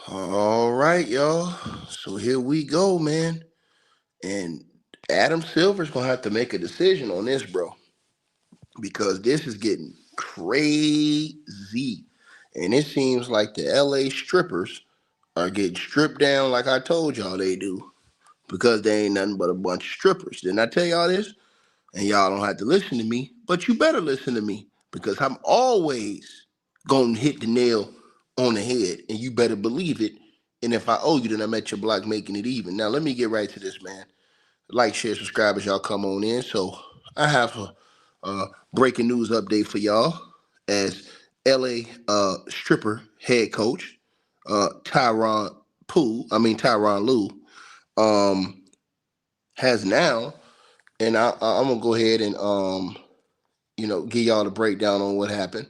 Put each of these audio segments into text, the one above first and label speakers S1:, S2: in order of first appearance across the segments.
S1: All right, y'all. So here we go, man. And Adam Silver's gonna have to make a decision on this, bro, because this is getting crazy. And it seems like the LA strippers are getting stripped down like I told y'all they do, because they ain't nothing but a bunch of strippers. Didn't I tell y'all this? And y'all don't have to listen to me, but you better listen to me because I'm always gonna hit the nail on the head, and you better believe it. And if I owe you, then I'm at your block making it even. Now let me get right to this, man. Like, share, subscribe as y'all come on in. So I have a breaking news update for y'all as LA stripper head coach Tyronn Lue um, has now, and I'm gonna go ahead and give y'all the breakdown on what happened.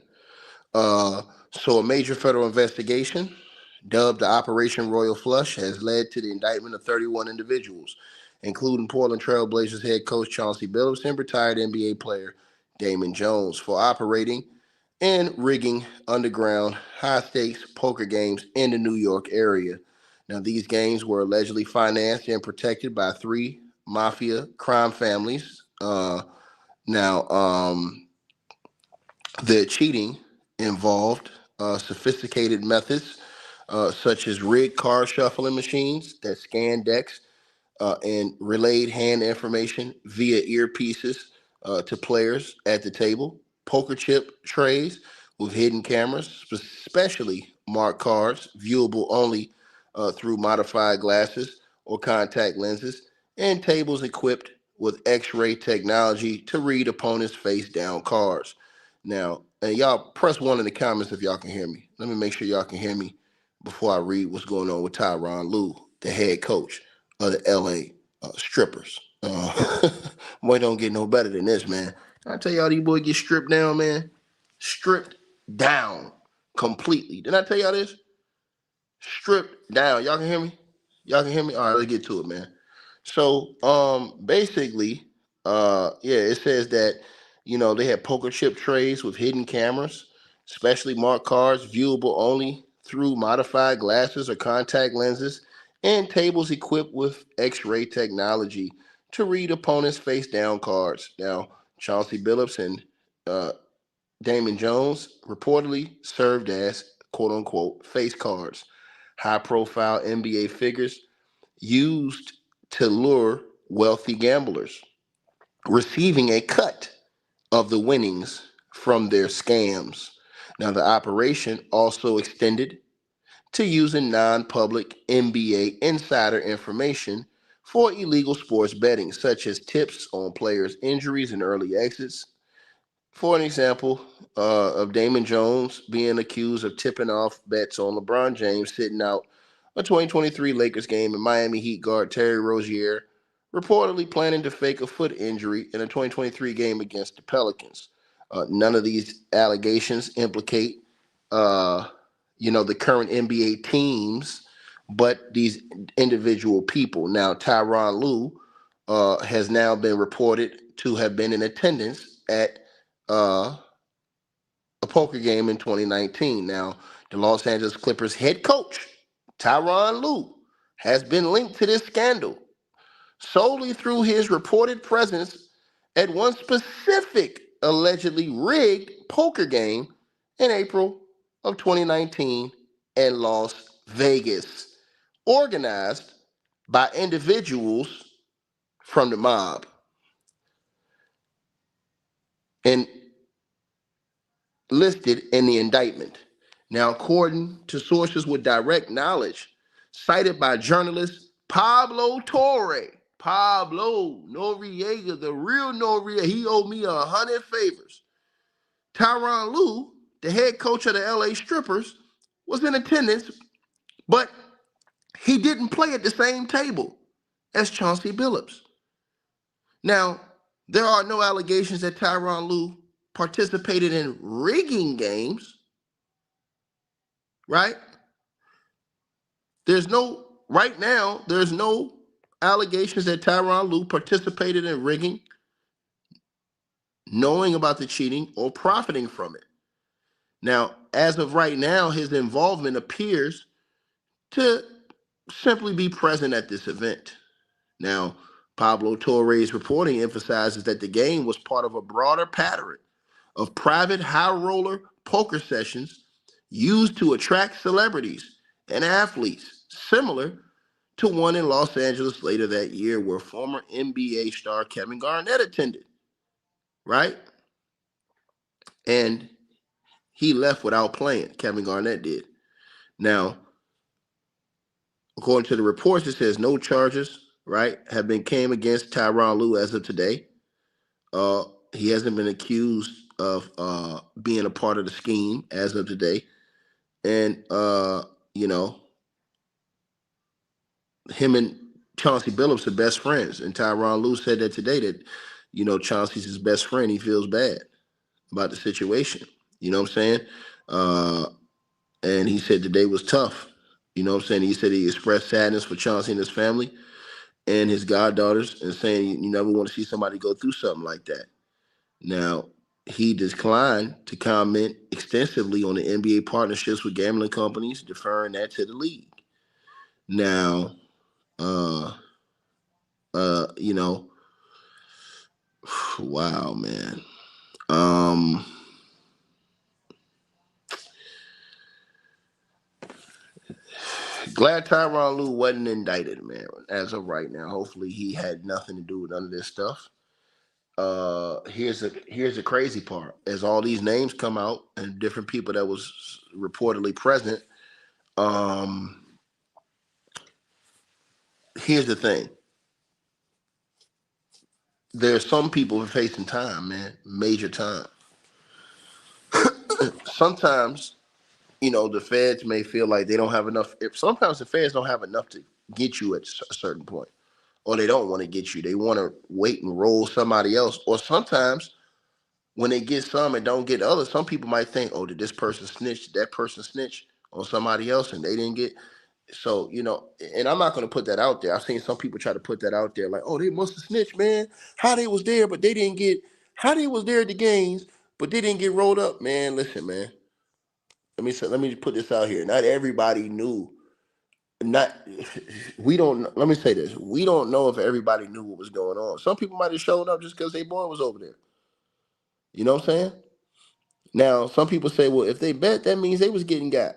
S1: Uh, so a major federal investigation, dubbed the Operation Royal Flush, has led to the indictment of 31 individuals, including Portland Trail Blazers head coach Chauncey Billups and retired NBA player Damon Jones, for operating and rigging underground high-stakes poker games in the New York area. Now, these games were allegedly financed and protected by three mafia crime families. Now, the cheating involved sophisticated methods such as rigged card shuffling machines that scan decks and relayed hand information via earpieces to players at the table, poker chip trays with hidden cameras, specially marked cards, viewable only through modified glasses or contact lenses, and tables equipped with X-ray technology to read opponents' face-down cards. Now, and y'all press one in the comments if y'all can hear me. Let me make sure y'all can hear me before I read what's going on with Tyronn Lue, the head coach of the LA strippers. Boy, don't get no better than this, man. I tell y'all, these boys get stripped down, man. Stripped down completely. Didn't I tell y'all this? Stripped down. Y'all can hear me? Y'all can hear me? All right, let's get to it, man. So, basically, yeah, it says that they had poker chip trays with hidden cameras, specially marked cards viewable only through modified glasses or contact lenses, and tables equipped with X-ray technology to read opponents' face-down cards. Now, Chauncey Billups and uh, Damon Jones reportedly served as "quote unquote" face cards, high-profile NBA figures used to lure wealthy gamblers, receiving a cut of the winnings from their scams. Now, the operation also extended to using non public NBA insider information for illegal sports betting, such as tips on players' injuries and early exits. For an example of Damon Jones being accused of tipping off bets on LeBron James sitting out a 2023 Lakers game, and Miami Heat guard Terry Rozier reportedly planning to fake a foot injury in a 2023 game against the Pelicans. None of these allegations implicate, uh, the current NBA teams, but these individual people. Now, Tyronn Lue has now been reported to have been in attendance at uh, a poker game in 2019. Now, the Los Angeles Clippers head coach, Tyronn Lue, has been linked to this scandal solely through his reported presence at one specific allegedly rigged poker game in April of 2019 in Las Vegas, organized by individuals from the mob. And listed in the indictment. Now, according to sources with direct knowledge, cited by journalist Pablo Noriega, the real Noriega, he owed me 100 favors. Tyronn Lue, the head coach of the LA Strippers, was in attendance, but he didn't play at the same table as Chauncey Billups. Now, there are no allegations that Tyronn Lue participated in rigging games, right? Right now, there's no allegations that Tyronn Lue participated in rigging, knowing about the cheating, or profiting from it. Now, as of right now, his involvement appears to simply be present at this event. Now, Pablo Torre's reporting emphasizes that the game was part of a broader pattern of private high roller poker sessions used to attract celebrities and athletes, similar to one in Los Angeles later that year where former NBA star Kevin Garnett attended, right? And he left without playing. Kevin Garnett did. Now, according to the reports, it says no charges, right, have been came against Tyronn Lue as of today. Uh, he hasn't been accused of being a part of the scheme as of today. And you know, him and Chauncey Billups are best friends. And Tyronn Lue said that today that, Chauncey's his best friend. He feels bad about the situation. You know what I'm saying? Uh, and he said today was tough. You know what I'm saying? He said he expressed sadness for Chauncey and his family and his goddaughters, and saying you never want to see somebody go through something like that. Now, he declined to comment extensively on the NBA partnerships with gambling companies, deferring that to the league. Now, uh, you know, wow, man. Um, Glad Tyronn Lue wasn't indicted, man. As of right now, hopefully he had nothing to do with none of this stuff. Here's the crazy part: as all these names come out and different people that was reportedly present, um, here's the thing: there's some people facing time, man, major time. Sometimes, the feds may feel like they don't have enough. If sometimes the feds don't have enough to get you at a certain point, or they don't want to get you, they want to wait and roll somebody else. Or sometimes when they get some and don't get others, some people might think, oh, did this person snitch? Did that person snitch on somebody else and they didn't get. So, and I'm not going to put that out there. I've seen some people try to put that out there like, oh, they must have snitched, man. How they was there, but they didn't get, how they was there at the games, but they didn't get rolled up, man. Listen, man. Let me put this out here. Not everybody knew. Not we don't. Let me say this. We don't know if everybody knew what was going on. Some people might have showed up just because their boy was over there. You know what I'm saying? Now, some people say, well, if they bet, that means they was getting got.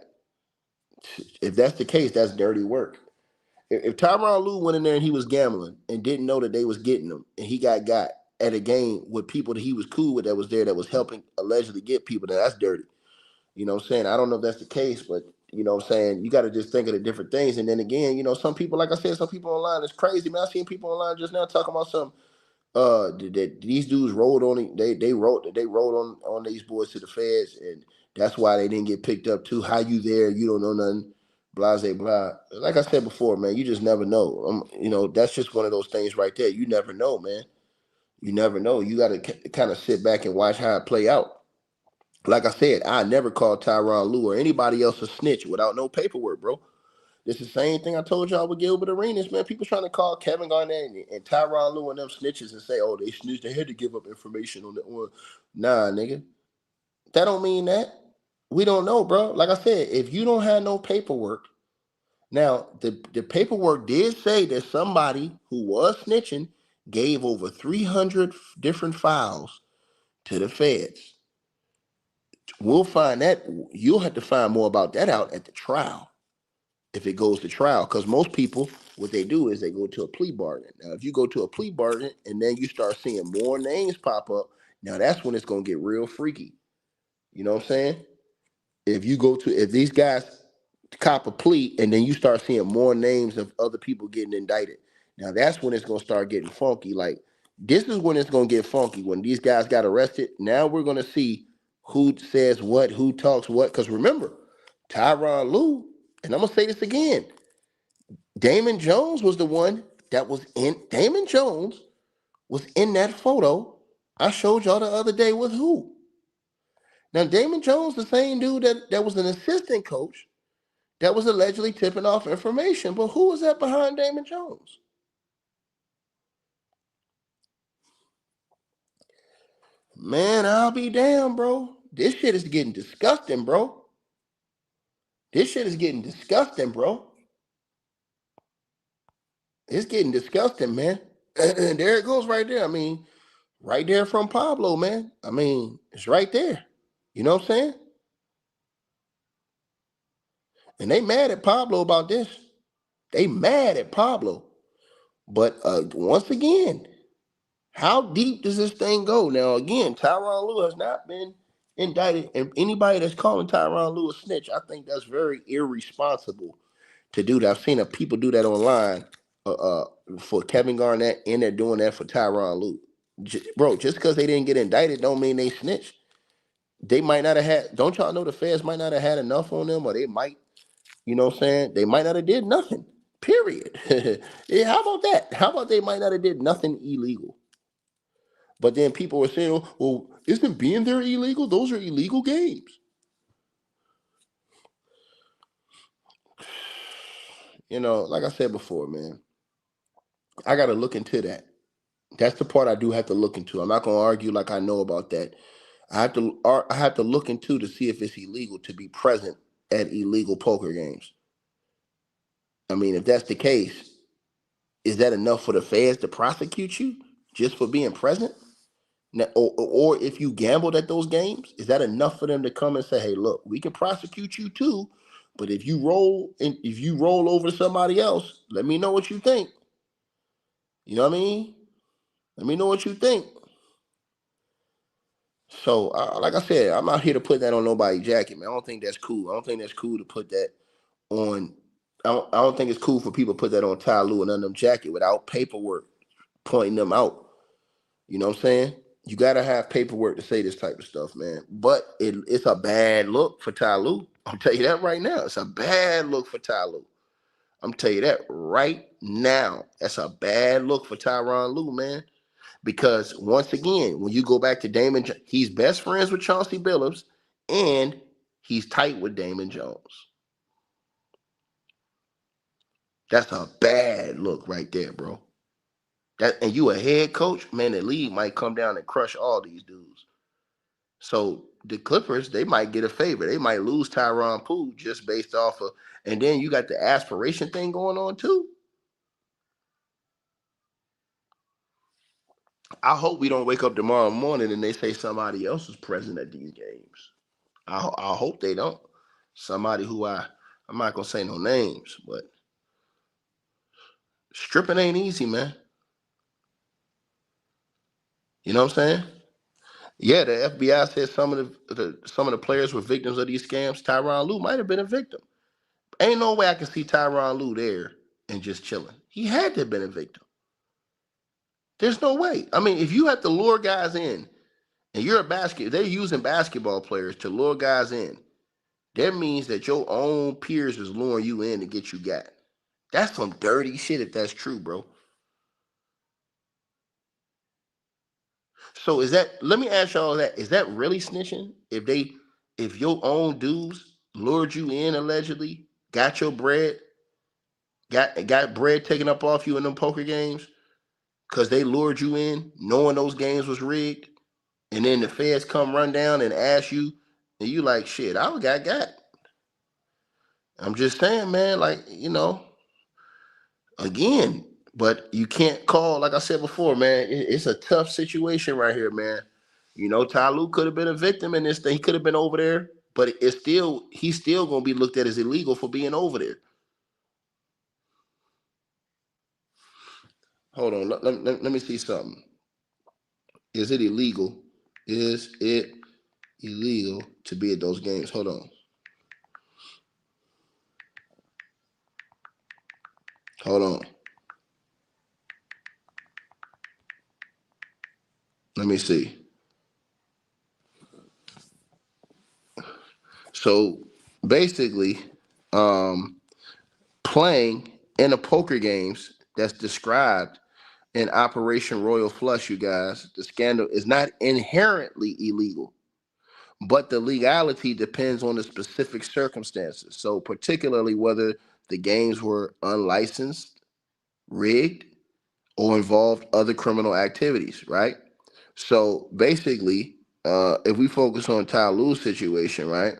S1: If that's the case, that's dirty work. If Tyronn Lue went in there and he was gambling and didn't know that they was getting him, and he got at a game with people that he was cool with that was there that was helping allegedly get people, then that's dirty. You know what I'm saying? I don't know if that's the case, but you know what I'm saying? You got to just think of the different things. And then again, some people, like I said, some people online, it's crazy, man. I seen people online just now talking about some these dudes rolled on it. They rolled on these boys to the feds, and that's why they didn't get picked up too. How you there? You don't know nothing. Blah blah. Like I said before, man, you just never know. That's just one of those things right there. You never know, man. You never know. You got to kind of sit back and watch how it play out. Like I said, I never called Tyronn Lue or anybody else a snitch without no paperwork, bro. It's the same thing I told y'all with Gilbert Arenas, man. People trying to call Kevin Garnett and Tyronn Lue and them snitches and say, oh, they snitched. They had to give up information on the on. Nah, nigga. That don't mean that. We don't know, bro. Like I said, if you don't have no paperwork, now the paperwork did say that somebody who was snitching gave over 300 different files to the feds. We'll find that. You'll have to find more about that out at the trial if it goes to trial. Because most people, what they do is they go to a plea bargain. Now, if you go to a plea bargain and then you start seeing more names pop up, now that's when it's going to get real freaky. You know what I'm saying? If these guys cop a plea and then you start seeing more names of other people getting indicted, now that's when it's going to start getting funky. Like, this is when it's going to get funky. When these guys got arrested, now we're going to see who says what, who talks what. Because remember, Tyronn Lue, and I'm going to say this again, Damon Jones was the one that was in. Damon Jones was in that photo I showed y'all the other day with who? Now, Damon Jones, the same dude that was an assistant coach that was allegedly tipping off information. But who was that behind Damon Jones? Man, I'll be damned, bro. This shit is getting disgusting, bro. This shit is getting disgusting, bro. It's getting disgusting, man. And there it goes right there. I mean, right there from Pablo, man. I mean, it's right there. You know what I'm saying? And they mad at Pablo about this. They mad at Pablo. But once again, how deep does this thing go? Now, again, Tyronn Lue has not been indicted. And anybody that's calling Tyronn Lue a snitch, I think that's very irresponsible to do that. I've seen people do that online uh, uh, for Kevin Garnett, and they're doing that for Tyronn Lue. Bro, just because they didn't get indicted don't mean they snitched. They might not have had, don't y'all know the feds might not have had enough on them, or they might, you know what I'm saying? They might not have did nothing. Period. Yeah, how about that? How about they might not have did nothing illegal? But then people were saying, well, isn't being there illegal? Those are illegal games. You know, like I said before, man, I got to look into that. That's the part I do have to look into. I'm not going to argue like I know about that. I have to look into to see if it's illegal to be present at illegal poker games. I mean, if that's the case, is that enough for the feds to prosecute you just for being present? Now, or if you gambled at those games, is that enough for them to come and say, "Hey, look, we can prosecute you too, but if you roll over somebody else, let me know what you think." You know what I mean? Let me know what you think. So, like I said, I'm not here to put that on nobody's jacket, man. I don't think that's cool. I don't think that's cool to put that on. I don't think it's cool for people to put that on Ty Lue and on them jacket without paperwork pointing them out. You know what I'm saying? You gotta have paperwork to say this type of stuff, man. But it's a bad look for Ty Lue. I'll tell you that right now. It's a bad look for Ty Lue. I'm tell you that right now. That's a bad look for Tyronn Lue, man. Because once again, when you go back to Damon, he's best friends with Chauncey Billups, and he's tight with Damon Jones. That's a bad look right there, bro. And you a head coach, man. The league might come down and crush all these dudes. So the Clippers, they might get a favor. They might lose Tyronn Poole just based off of, and then you got the aspiration thing going on too. I hope we don't wake up tomorrow morning and they say somebody else is present at these games. I hope they don't. Somebody who I'm not gonna say no names, but stripping ain't easy, man. You know what I'm saying? Yeah, the FBI said some of the players were victims of these scams. Tyronn Lue might have been a victim. Ain't no way I can see Tyronn Lue there and just chilling. He had to have been a victim. There's no way. I mean, if you have to lure guys in, and they're using basketball players to lure guys in. That means that your own peers is luring you in to get you got. That's some dirty shit if that's true, bro. So let me ask y'all that, is that really snitching? If your own dudes lured you in allegedly, got your bread, got bread taken up off you in them poker games, because they lured you in, knowing those games was rigged, and then the feds come run down and ask you, and you like, shit, I got. I'm just saying, man, like, again, but you can't call, like I said before, man, it's a tough situation right here, man. Ty Lue could have been a victim in this thing. He could have been over there, but he's still gonna be looked at as illegal for being over there. Hold on, let me see something. Is it illegal? Is it illegal to be at those games? Hold on. Hold on. Let me see. So basically, playing in the poker games that's described in Operation Royal Flush, you guys, the scandal is not inherently illegal, but the legality depends on the specific circumstances. So, particularly whether the games were unlicensed, rigged, or involved other criminal activities, right? So, basically, if we focus on Ty Lue's situation, right,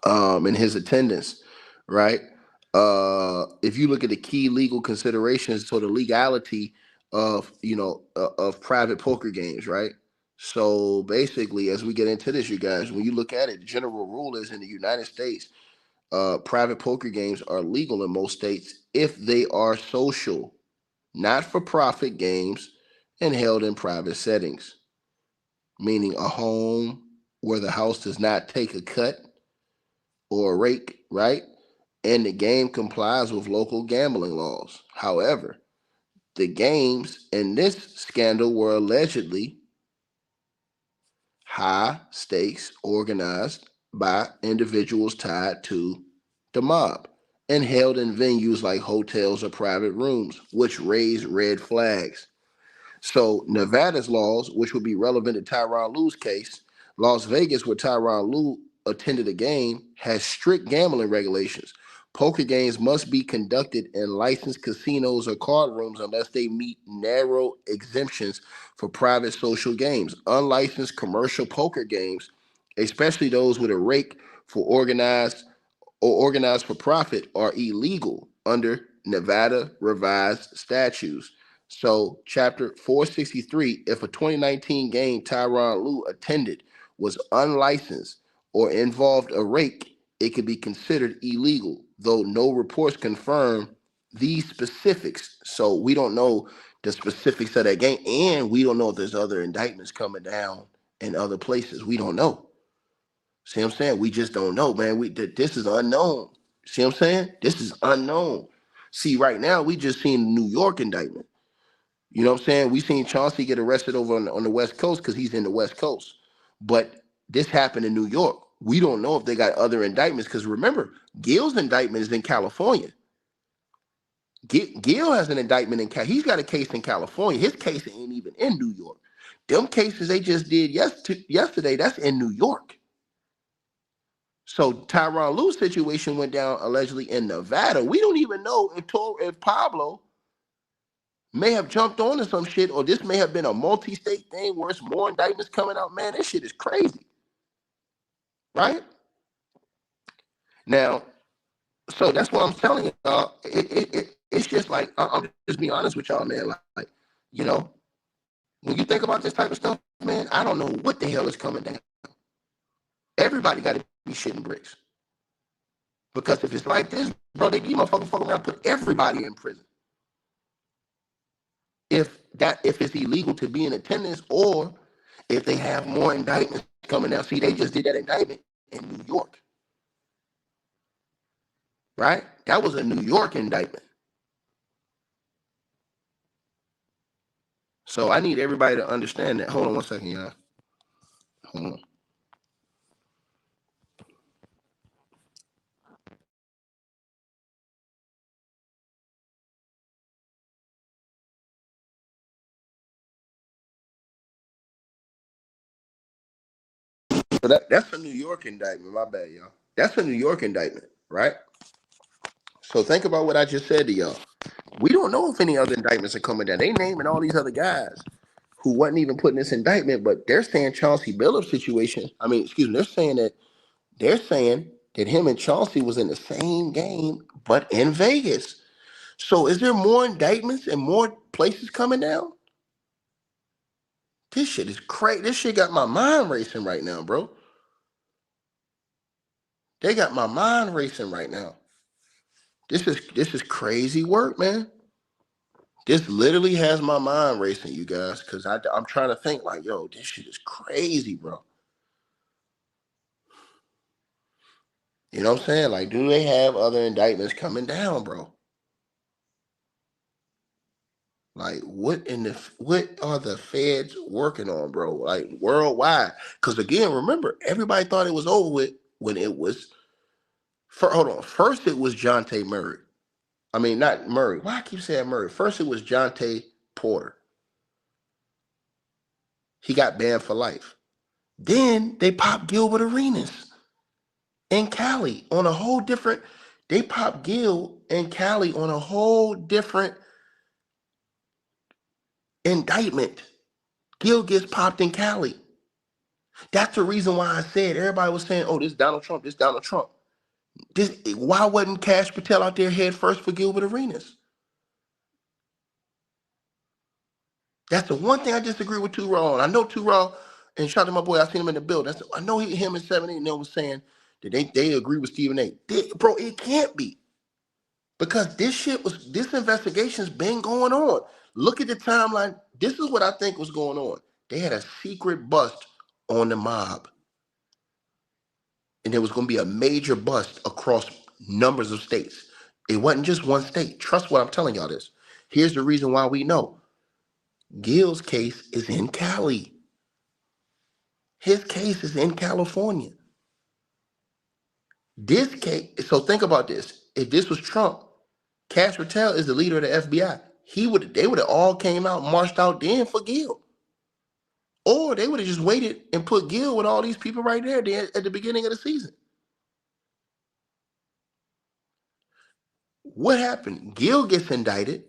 S1: and his attendance, right? If you look at the key legal considerations, so the legality of of private poker games, right? So basically, as we get into this, you guys, when you look at it, the general rule is in the United States, private poker games are legal in most states if they are social, not for profit games, and held in private settings, meaning a home where the house does not take a cut or a rake, right? And the game complies with local gambling laws. However, the games in this scandal were allegedly high stakes organized by individuals tied to the mob and held in venues like hotels or private rooms, which raised red flags. So Nevada's laws, which would be relevant to Tyronn Lue's case, Las Vegas, where Tyronn Lue attended a game, has strict gambling regulations. Poker games must be conducted in licensed casinos or card rooms unless they meet narrow exemptions for private social games. Unlicensed commercial poker games, especially those with a rake for organized for profit, are illegal under Nevada revised statutes. So, Chapter 463, if a 2019 game Tyronn Lue attended was unlicensed or involved a rake, it could be considered illegal, though no reports confirm these specifics. So, we don't know the specifics of that game, and we don't know if there's other indictments coming down in other places. We don't know. See what I'm saying? We just don't know, man. This is unknown. See what I'm saying? This is unknown. See, right now we just seen the New York indictment. You know what I'm saying? We seen Chauncey get arrested over on the West Coast because he's in the West Coast. But this happened in New York. We don't know if they got other indictments because remember, Gil's indictment is in California. Gil has an indictment in He's got a case in California. His case ain't even in New York. Them cases they just did yesterday, that's in New York. So Tyronn Lue's situation went down allegedly in Nevada. We don't even know if Pablo may have jumped onto some shit, or this may have been a multi-state thing where it's more indictments coming out. Man, this shit is crazy, right? Now, so that's what I'm telling y'all. It's just like I'm just being honest with y'all, man. Like, you know, when you think about this type of stuff, man, I don't know what the hell is coming down. Everybody got to be shitting bricks. Because if it's like this, bro, they motherfuckers fuck around, put everybody in prison. If it's illegal to be in attendance, or if they have more indictments coming out. See, they just did that indictment in New York, right? That was a New York indictment. So I need everybody to understand that. Hold on one second, y'all. Hold on. So that's a New York indictment. My bad, y'all. That's a New York indictment, right? So think about what I just said to y'all. We don't know if any other indictments are coming down. They naming all these other guys who wasn't even put in this indictment, but they're saying Chauncey Billups' situation. I mean, excuse me, they're saying that him and Chauncey was in the same game, but in Vegas. So is there more indictments and more places coming down? This shit is crazy. This shit got my mind racing right now, bro. They got my mind racing right now. This is crazy work, man. This literally has my mind racing, you guys, because I'm trying to think like, yo, this shit is crazy, bro. You know what I'm saying? Like, do they have other indictments coming down, bro? Like, what are the feds working on, bro? Like worldwide? Because again, remember, everybody thought it was over with when it was. Hold on. First, it was Jonte Murray. I mean, not Murray. Why I keep saying Murray? First, it was Jonte Porter. He got banned for life. Then they popped Gilbert Arenas in Cali on a whole different. They popped Gil in Cali on a whole different indictment. Gil gets popped in Cali. That's the reason why I said everybody was saying, "Oh, this Donald Trump, this Donald Trump." Why wasn't Cash Patel out there head first for Gilbert Arenas? That's the one thing I disagree with Too Raw on. I know Too Raw, and shout out to my boy, I seen him in the building. I know him and 7 8 and they was saying that they agree with Stephen A. Bro, it can't be. Because this investigation's been going on. Look at the timeline. This is what I think was going on. They had a secret bust on the mob. And there was going to be a major bust across numbers of states. It wasn't just one state. Trust what I'm telling y'all this. Here's the reason why we know. Gil's case is in Cali. His case is in California. This case, so think about this. If this was Trump, Cash Patel is the leader of the FBI. They would have all came out, marched out then for Gil. Or they would have just waited and put Gil with all these people right there at the beginning of the season. What happened? Gil gets indicted,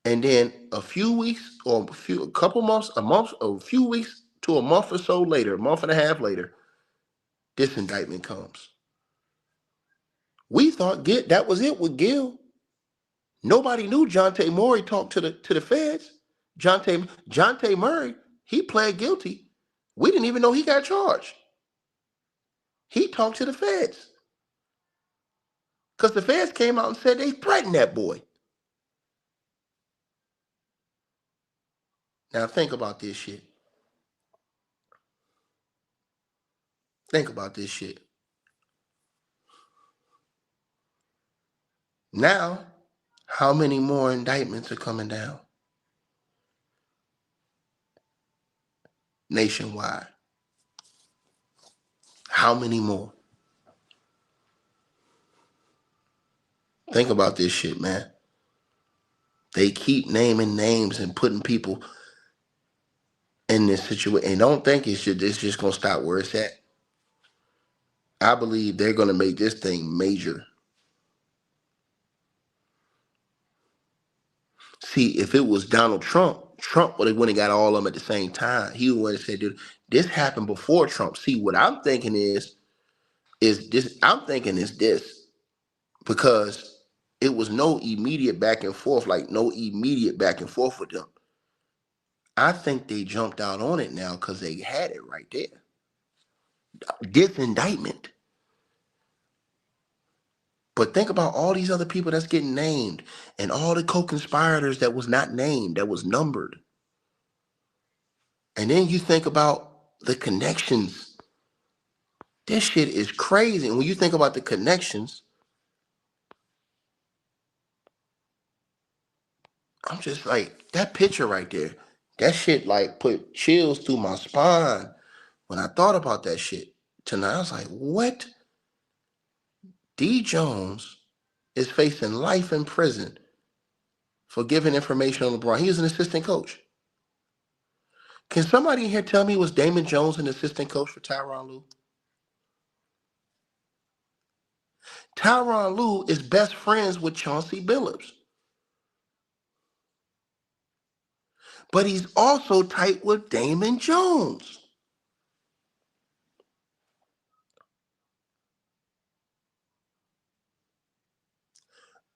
S1: and then a few weeks or a couple months, a few weeks to a month or so later, a month and a half later, this indictment comes. We thought that was it with Gil. Nobody knew Jonte Murray talked to the feds. Jonte Murray, he pled guilty. We didn't even know he got charged. He talked to the feds. Because the feds came out and said they threatened that boy. Now think about this shit. Think about this shit. Now, how many more indictments are coming down? Nationwide. How many more? Think about this shit, man. They keep naming names and putting people in this situation. And don't think it's just going to stop where it's at. I believe they're going to make this thing major. See, if it was Donald Trump would have went and got all of them at the same time. He would have said, dude, this happened before Trump. See, what I'm thinking is this. I'm thinking is this. Because it was no immediate back and forth, with them. I think they jumped out on it now because they had it right there. This indictment. But think about all these other people that's getting named and all the co-conspirators that was not named, that was numbered. And then you think about the connections. This shit is crazy. And when you think about the connections, I'm just like, that picture right there, that shit like put chills through my spine when I thought about that shit tonight. I was like, what? D. Jones is facing life in prison for giving information on LeBron. He was an assistant coach. Can somebody in here tell me, was Damon Jones an assistant coach for Tyronn Lue? Tyronn Lue is best friends with Chauncey Billups. But he's also tight with Damon Jones.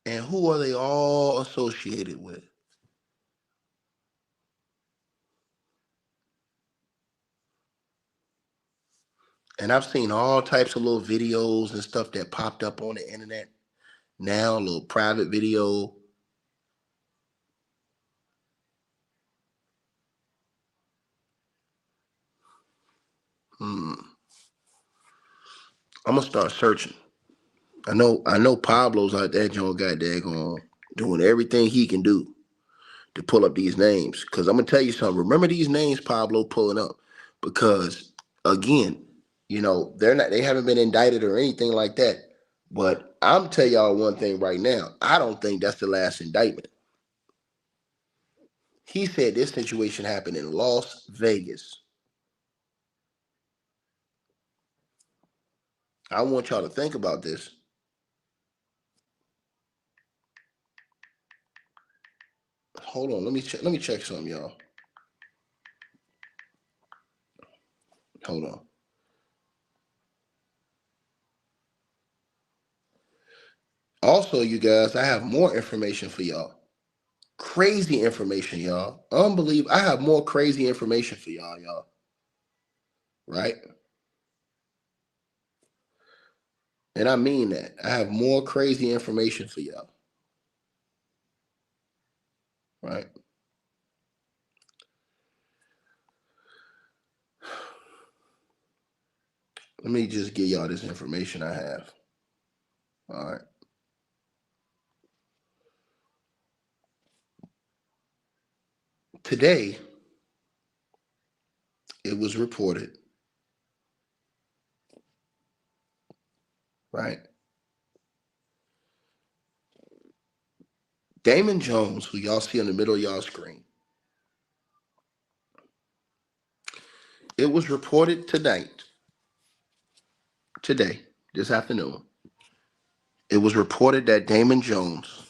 S1: And who are they all associated with? And I've seen all types of little videos and stuff that popped up on the internet. Now, a little private video. I'm gonna start searching. I know Pablo's out there, John, got daggone doing everything he can do to pull up these names. Because I'm gonna tell you something. Remember these names Pablo pulling up, because again, they haven't been indicted or anything like that. But I'm tell y'all one thing right now. I don't think that's the last indictment. He said this situation happened in Las Vegas. I want y'all to think about this. Hold on, let me check something, y'all. Hold on. Also, you guys, I have more information for y'all. Crazy information, y'all. Unbelievable. I have more crazy information for y'all. Right? And I mean that. I have more crazy information for y'all. Right? Let me just give y'all this information I have. All right. Today, it was reported, right? Damon Jones, who y'all see in the middle of y'all screen, it was reported today, this afternoon, it was reported that Damon Jones,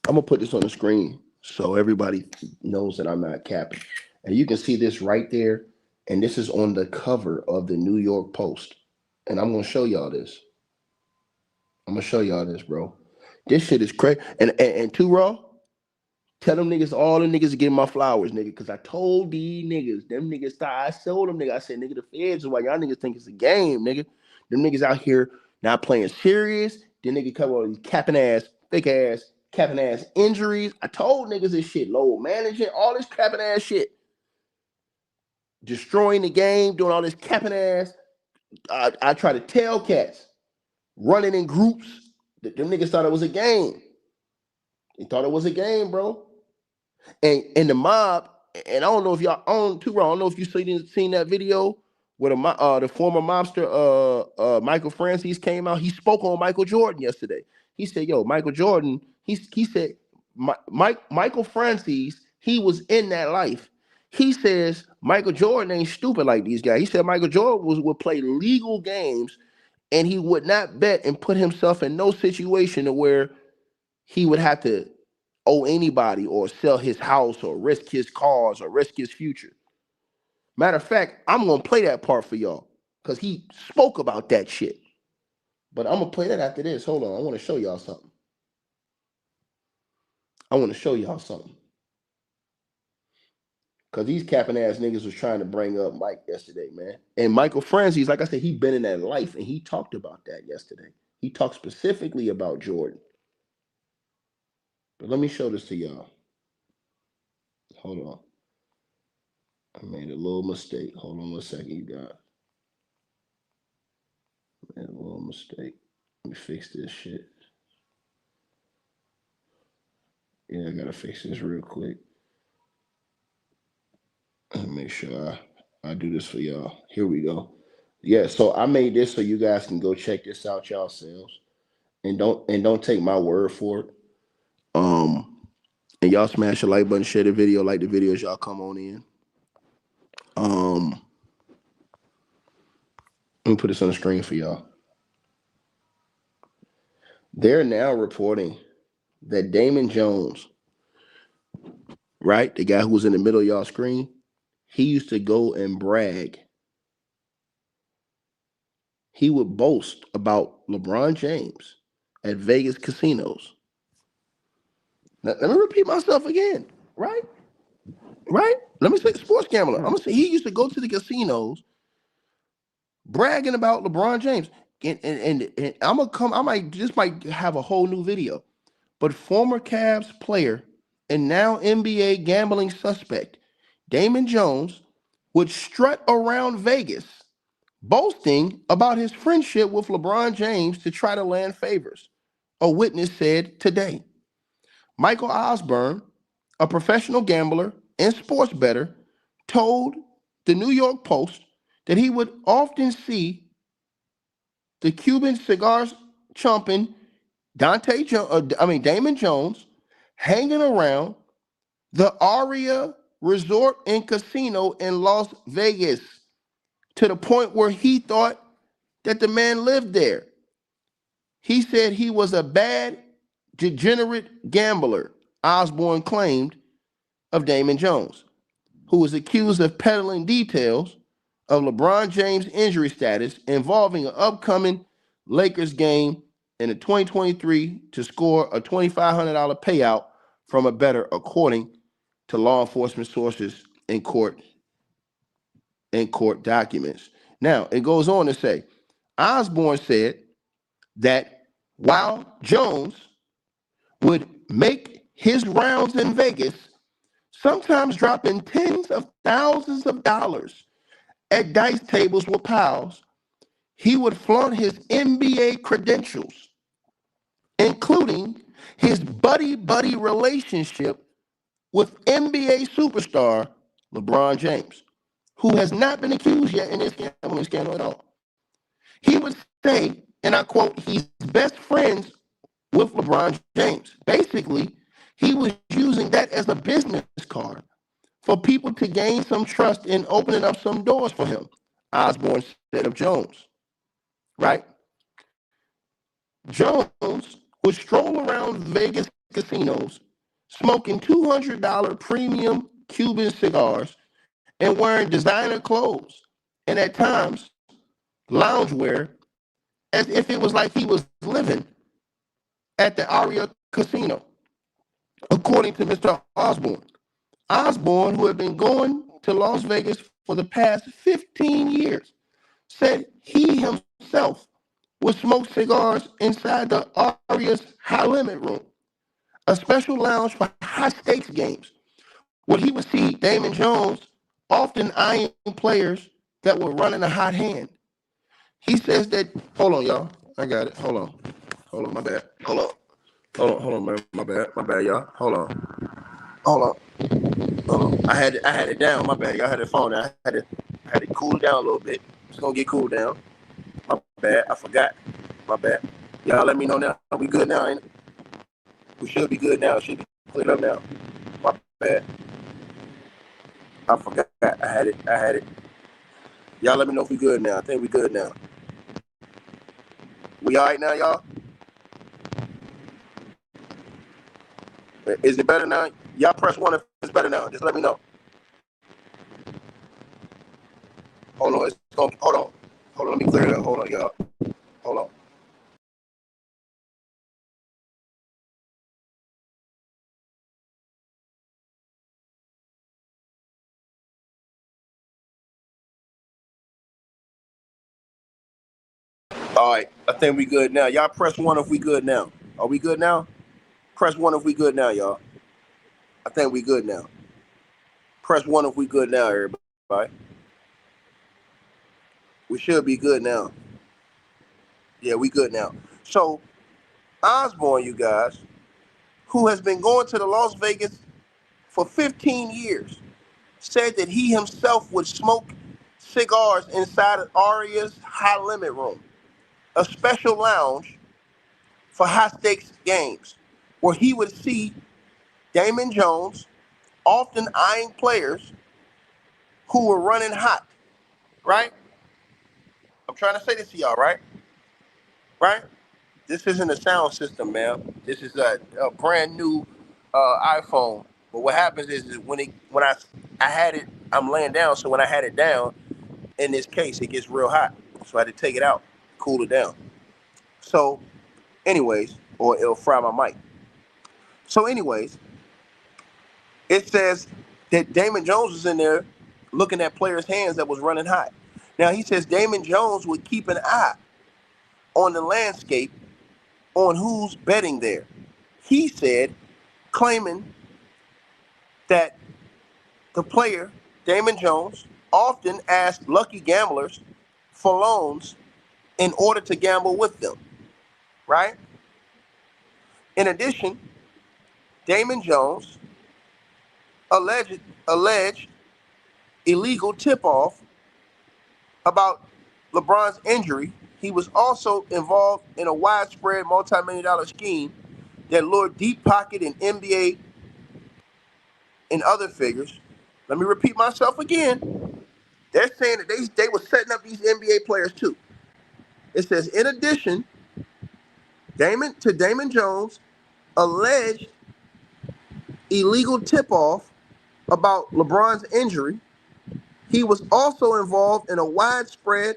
S1: I'm gonna put this on the screen so everybody knows that I'm not capping. And you can see this right there. And this is on the cover of the New York Post. And I'm gonna show y'all this. I'm gonna show y'all this, bro. This shit is crazy. And Too Raw, tell them niggas, all the niggas to give my flowers, nigga. Cause I told these niggas, them niggas thought I sold them, nigga. I said, nigga, the feds is why y'all niggas think it's a game, nigga. Them niggas out here not playing serious. Then nigga cover all these fake ass, capping ass injuries. I told niggas this shit, low management, all this capping ass shit. Destroying the game, doing all this capping ass. I try to tell cats, running in groups. Them niggas thought it was a game. They thought it was a game, bro. And the mob, and I don't know if y'all own Too Raw. I don't know if you seen that video where the former mobster Michael Francis came out. He spoke on Michael Jordan yesterday. He said, "Yo, Michael Jordan." He said, Michael Francis. He was in that life. He says Michael Jordan ain't stupid like these guys. He said Michael Jordan would play legal games, and he would not bet and put himself in no situation to where he would have to owe anybody or sell his house or risk his cars or risk his future. Matter of fact, I'm gonna play that part for y'all because he spoke about that shit. But I'm gonna play that after this. Hold on, I want to show y'all something. I want to show y'all something. Cause these capping ass niggas was trying to bring up Mike yesterday, man. And Michael Francis, like I said, he been in that life and he talked about that yesterday. He talked specifically about Jordan. But let me show this to y'all. Hold on. I made a little mistake. Hold on 1 second, you guys. I made a little mistake. Let me fix this shit. Yeah, I gotta fix this real quick. Make sure I do this for y'all. Here we go. Yeah, so I made this so you guys can go check this out yourselves. And don't take my word for it. And y'all smash the like button, share the video, like the videos, y'all come on in. Let me put this on the screen for y'all. They're now reporting that Damon Jones, right, the guy who was in the middle of y'all screen, he used to go and brag. He would boast about LeBron James at Vegas casinos. Now, let me repeat myself again, right? Right? Let me say sports gambler. I'm gonna say he used to go to the casinos bragging about LeBron James. And I'm gonna come, might have a whole new video. But former Cavs player and now NBA gambling suspect, Damon Jones, would strut around Vegas, boasting about his friendship with LeBron James to try to land favors. A witness said today. Michael Osborne, a professional gambler and sports bettor, told the New York Post that he would often see the Cuban cigars chomping Damon Jones hanging around the Aria Resort and Casino in Las Vegas to the point where he thought that the man lived there. He said he was a bad, degenerate gambler, Osborne claimed of Damon Jones, who was accused of peddling details of LeBron James' injury status involving an upcoming Lakers game in the 2023 to score a $2,500 payout from a bettor, according to law enforcement sources in court documents. Now, it goes on to say, Osborne said that while Jones would make his rounds in Vegas, sometimes dropping tens of thousands of dollars at dice tables with pals, he would flaunt his NBA credentials, including his buddy-buddy relationship with NBA superstar LeBron James, who has not been accused yet in this gambling scandal at all. He would say, and I quote, he's best friends with LeBron James. Basically, he was using that as a business card for people to gain some trust in opening up some doors for him. Osborne said of Jones, right? Jones would stroll around Vegas casinos smoking $200 premium Cuban cigars and wearing designer clothes, and at times loungewear, as if it was like he was living at the Aria Casino, according to Mr. Osborne. Osborne, who had been going to Las Vegas for the past 15 years, said he himself would smoke cigars inside the Aria's high limit room, a special lounge for high stakes games, where he would see Damon Jones often eyeing players that were running a hot hand. He says that, hold on, y'all. I got it. Hold on, my bad. Hold on, man. My bad, y'all. Hold on. I had it down. My bad. Y'all had the phone. I had to cool it down a little bit. It's gonna get cooled down. My bad. I forgot. My bad. Y'all let me know now. We good now, ain't it? We should be good now. It should be cleared up now. My bad. I forgot. I had it. Y'all let me know if we good now. I think we good now. We all right now, y'all? Is it better now? Y'all press 1 if it's better now. Just let me know. Hold on. Let me clear it up. Hold on, y'all. Hold on. All right. I think we good now. Y'all press 1 if we good now. Are we good now? Press 1 if we good now, y'all. I think we good now. Press 1 if we good now, everybody. We should be good now. Yeah, we good now. So, Osborne, you guys, who has been going to the Las Vegas for 15 years, said that he himself would smoke cigars inside of Aria's high limit room, a special lounge for high stakes games, where he would see Damon Jones often eyeing players who were running hot, right? I'm trying to say this to y'all, right? Right? This isn't a sound system, man. This is a brand new iPhone. But what happens is when I had it, I'm laying down. So when I had it down, in this case, it gets real hot. So I had to take it out, cool it down. So, anyways, or it'll fry my mic. So, anyways, it says that Damon Jones was in there looking at players' hands that was running hot. Now he says Damon Jones would keep an eye on the landscape on who's betting there. He said, claiming that the player, Damon Jones, often asked lucky gamblers for loans in order to gamble with them, right? In addition, Damon Jones alleged illegal tip-off about LeBron's injury. He was also involved in a widespread multi-million-dollar scheme that lured deep pocket and NBA and other figures. Let me repeat myself again. They're saying that they were setting up these NBA players too. It says, in addition, Damon Jones alleged illegal tip-off about LeBron's injury. He was also involved in a widespread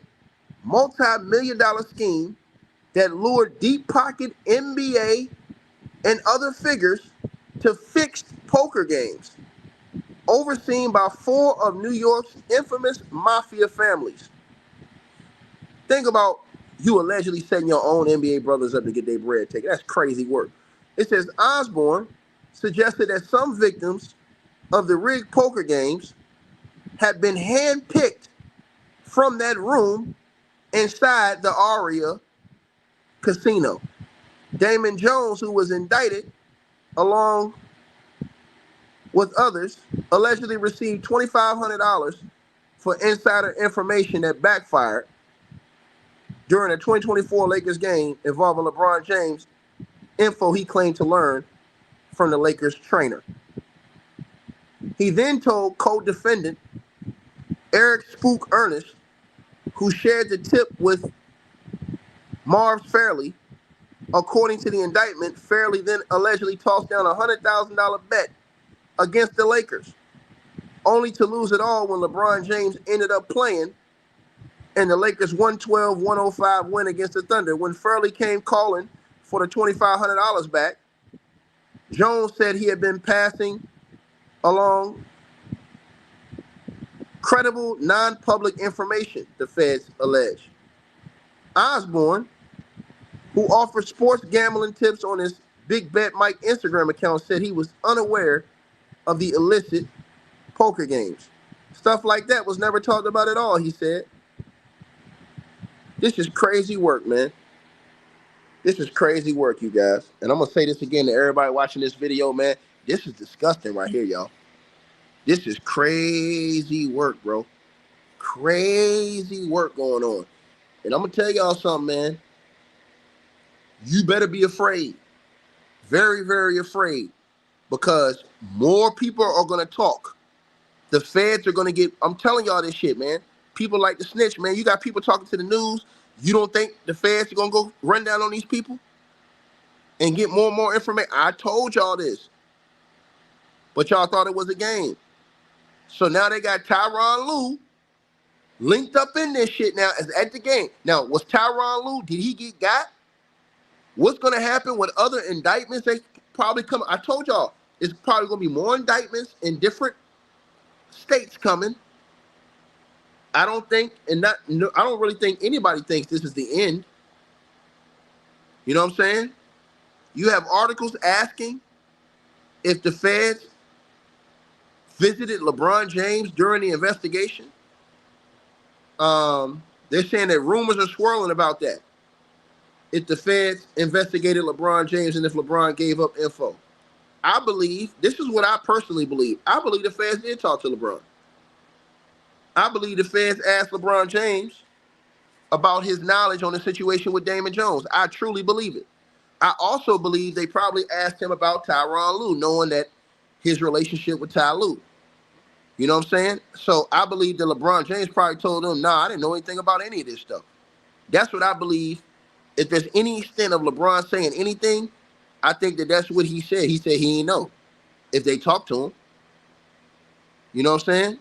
S1: multi-million-dollar scheme that lured deep-pocket NBA and other figures to fixed poker games, overseen by 4 of New York's infamous mafia families. Think about you allegedly setting your own NBA brothers up to get their bread taken. That's crazy work. It says Osborne suggested that some victims of the rigged poker games had been handpicked from that room inside the Aria casino. Damon Jones, who was indicted along with others, allegedly received $2,500 for insider information that backfired during a 2024 Lakers game involving LeBron James, info he claimed to learn from the Lakers trainer. He then told co-defendant Eric Spook Ernest, who shared the tip with Marv Fairley. According to the indictment, Fairley then allegedly tossed down a $100,000 bet against the Lakers, only to lose it all when LeBron James ended up playing in the Lakers' 112-105 win against the Thunder. When Fairley came calling for the $2,500 back, Jones said he had been passing along credible, non-public information, the feds allege. Osborne, who offered sports gambling tips on his Big Bet Mike Instagram account, said he was unaware of the illicit poker games. Stuff like that was never talked about at all, he said. This is crazy work, man. This is crazy work, you guys. And I'm going to say this again to everybody watching this video, man. This is disgusting right here, y'all. This is crazy work, bro. Crazy work going on. And I'm going to tell y'all something, man. You better be afraid. Very, very afraid. Because more people are going to talk. The feds are going to get, I'm telling y'all this shit, man. People like to snitch, man. You got people talking to the news. You don't think the feds are going to go run down on these people and get more and more information? I told y'all this. But y'all thought it was a game. So now they got Tyronn Lue linked up in this shit now as at the game. Now, was Tyronn Lue, did he get got? What's going to happen with other indictments? They probably come. I told y'all, it's probably going to be more indictments in different states coming. I don't think, I don't really think anybody thinks this is the end. You know what I'm saying? You have articles asking if the feds visited LeBron James during the investigation. They're saying that rumors are swirling about that. If the feds investigated LeBron James and if LeBron gave up info. I believe, this is what I personally believe. I believe the feds did talk to LeBron. I believe the feds asked LeBron James about his knowledge on the situation with Damon Jones. I truly believe it. I also believe they probably asked him about Tyronn Lue, knowing that his relationship with Ty Lue. You know what I'm saying? So I believe that LeBron James probably told him, nah, I didn't know anything about any of this stuff. That's what I believe. If there's any extent of LeBron saying anything, I think that that's what he said. He said he didn't know if they talked to him. You know what I'm saying?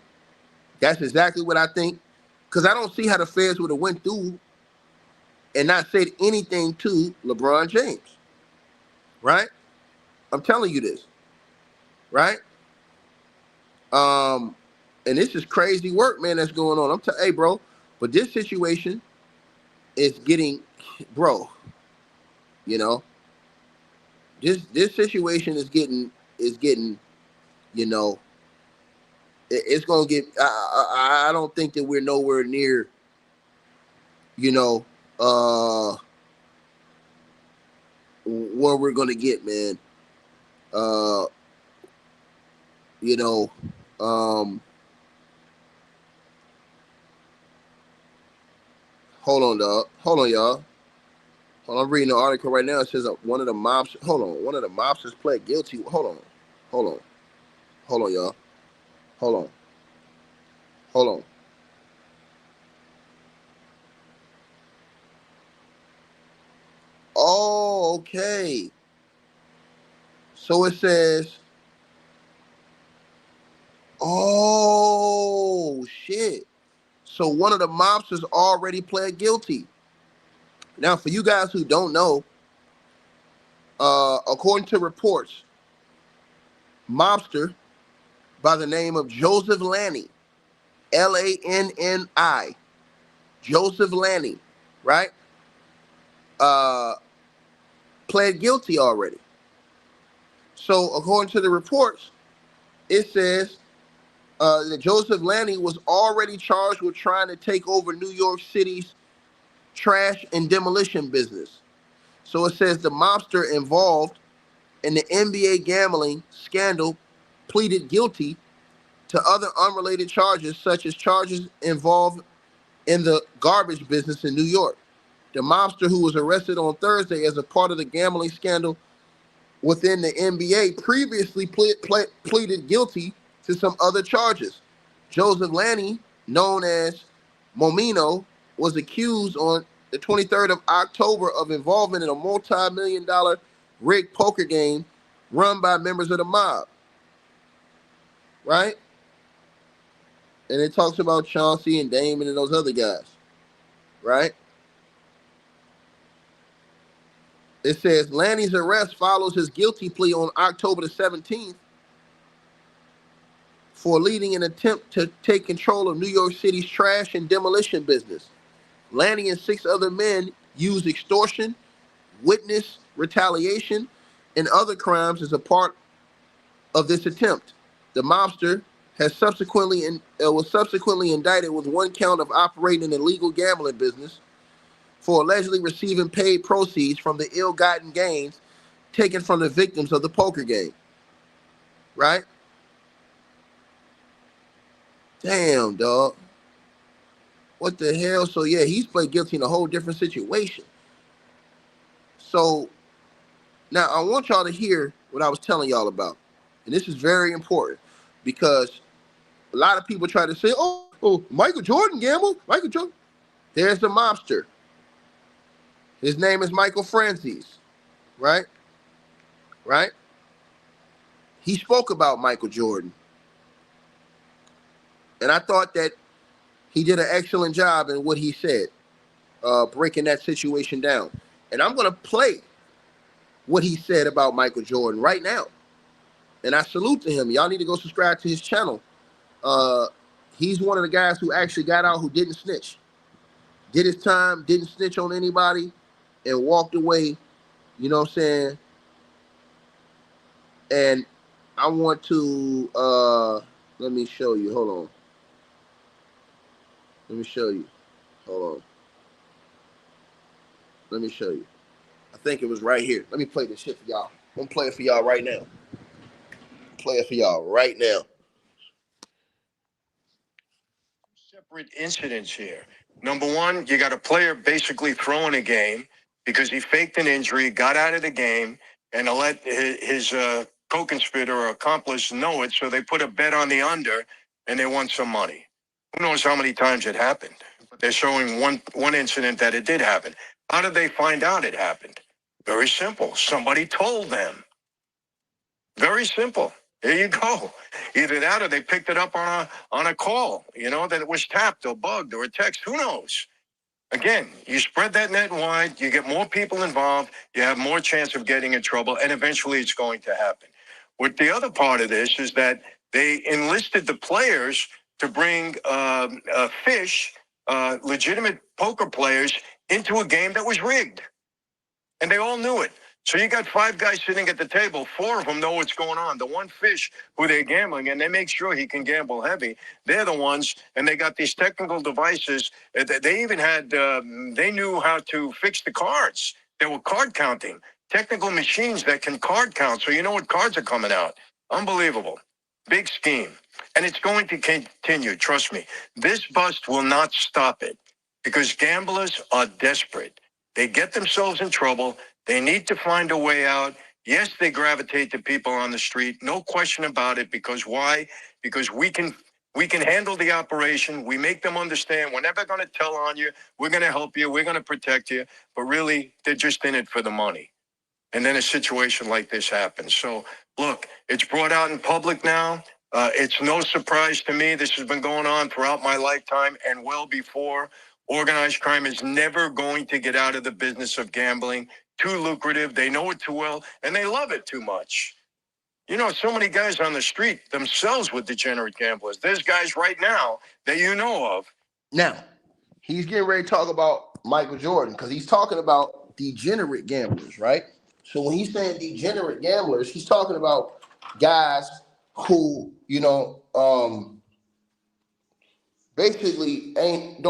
S1: That's exactly what I think. Because I don't see how the feds would have went through and not said anything to LeBron James. Right? I'm telling you this. Right? And this is crazy work, man, that's going on. Hey, bro, but this situation is getting, bro, you know, this situation is getting, you know, it's going to get, I don't think that we're nowhere near, you know, where we're going to get, man. You know, hold on, dog. Hold on, y'all. Hold on, I'm reading the article right now. It says one of the mobsters pled guilty. Hold on, y'all. Hold on. Oh, okay. So it says, oh shit. So one of the mobsters already pled guilty. Now, for you guys who don't know, according to reports, mobster by the name of Joseph Lanni, Lanni, Joseph Lanni, right? Pled guilty already. So according to the reports, it says that Joseph Lanni was already charged with trying to take over New York City's trash and demolition business. So it says the mobster involved in the NBA gambling scandal pleaded guilty to other unrelated charges, such as charges involved in the garbage business in New York. The mobster, who was arrested on Thursday as a part of the gambling scandal within the NBA, previously pleaded guilty to some other charges. Joseph Lanni, known as Momino, was accused on the 23rd of October of involvement in a multi-million-dollar rigged poker game run by members of the mob, right? And it talks about Chauncey and Damon and those other guys, right? It says Lanni's arrest follows his guilty plea on October the 17th for leading an attempt to take control of New York City's trash and demolition business. Lanni and 6 other men used extortion, witness retaliation, and other crimes as a part of this attempt. The mobster was subsequently indicted with 1 count of operating an illegal gambling business for allegedly receiving paid proceeds from the ill-gotten gains taken from the victims of the poker game. Right? Damn, dog. What the hell? So yeah, he's played guilty in a whole different situation. So now I want y'all to hear what I was telling y'all about. And this is very important because a lot of people try to say, oh, Michael Jordan gambled. Michael Jordan. There's the mobster. His name is Michael Franzese, right? Right? He spoke about Michael Jordan. And I thought that he did an excellent job in what he said, breaking that situation down. And I'm going to play what he said about Michael Jordan right now. And I salute to him. Y'all need to go subscribe to his channel. He's one of the guys who actually got out, who didn't snitch. Did his time, didn't snitch on anybody, and walked away, you know what I'm saying? And I want to, let me show you. Hold on. Let me show you. Hold on. Let me show you. I think it was right here. Let me play this shit for y'all. I'm going to play it for y'all right now. Play it for y'all right now.
S2: Separate incidents here. Number one, you got a player basically throwing a game because he faked an injury, got out of the game, and to let his co-conspirator or accomplice know it, so they put a bet on the under, and they won some money. Who knows how many times it happened? But they're showing one incident that it did happen. How did they find out it happened? Very simple. Somebody told them. Very simple. There you go. Either that or they picked it up on a call, that it was tapped or bugged or a text. Who knows? Again, you spread that net wide, you get more people involved, you have more chance of getting in trouble, and eventually it's going to happen. What the other part of this is that they enlisted the players to bring legitimate poker players, into a game that was rigged. And they all knew it. So you got 5 guys sitting at the table. 4 of them know what's going on. The one fish who they're gambling, and they make sure he can gamble heavy. They're the ones, and they got these technical devices. They even had, they knew how to fix the cards. They were card counting. Technical machines that can card count, so you know what cards are coming out. Unbelievable. Big scheme. And it's going to continue, trust me. This bust will not stop it because gamblers are desperate. They get themselves in trouble. They need to find a way out. Yes, they gravitate to people on the street. No question about it. Because why? Because we can handle the operation. We make them understand we're never going to tell on you. We're going to help you. We're going to protect you. But really, they're just in it for the money. And then a situation like this happens. So, look, it's brought out in public now. It's no surprise to me. This has been going on throughout my lifetime and well before. Organized crime is never going to get out of the business of gambling. Too lucrative. They know it too well, and they love it too much. You know, so many guys on the street themselves were degenerate gamblers. There's guys right now that you know of.
S1: Now, he's getting ready to talk about Michael Jordan because he's talking about degenerate gamblers, right? So when he's saying degenerate gamblers, he's talking about guys who, basically ain't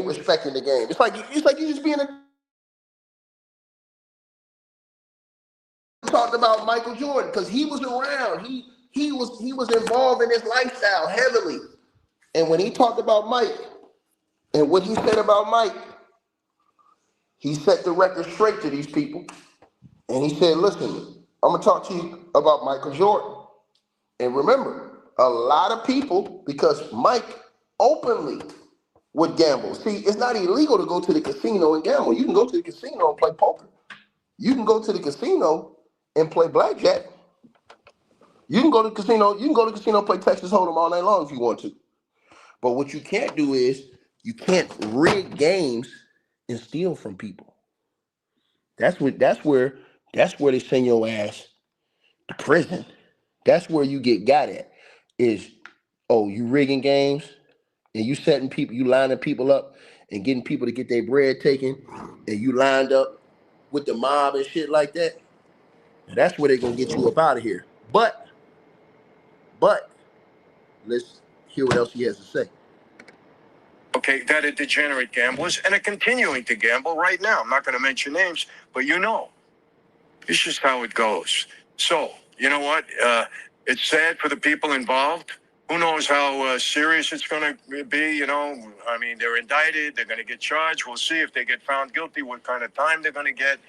S1: respecting the game. It's like you just being a talked about Michael Jordan because he was around. He was involved in his lifestyle heavily. And when he talked about Mike and what he said about Mike, he set the record straight to these people. And he said, listen, I'm gonna talk to you about Michael Jordan. And remember, a lot of people, because Mike openly would gamble. See, it's not illegal to go to the casino and gamble. You can go to the casino and play poker. You can go to the casino and play blackjack. You can go to the casino. You can go to the casino and play Texas Hold'em all night long if you want to. But what you can't do is you can't rig games and steal from people. That's where they send your ass to prison. That's where you get got at. Is you rigging games and you lining people up and getting people to get their bread taken, and you lined up with the mob and shit like that. And that's where they're gonna get you up out of here. But let's hear what else he has to say.
S2: Okay, that are degenerate gamblers and are continuing to gamble right now. I'm not going to mention names, but you know. It's just how it goes. So, you know what? It's sad for the people involved. Who knows how serious it's going to be, you know? I mean, they're indicted. They're going to get charged. We'll see if they get found guilty, what kind of time they're going to get.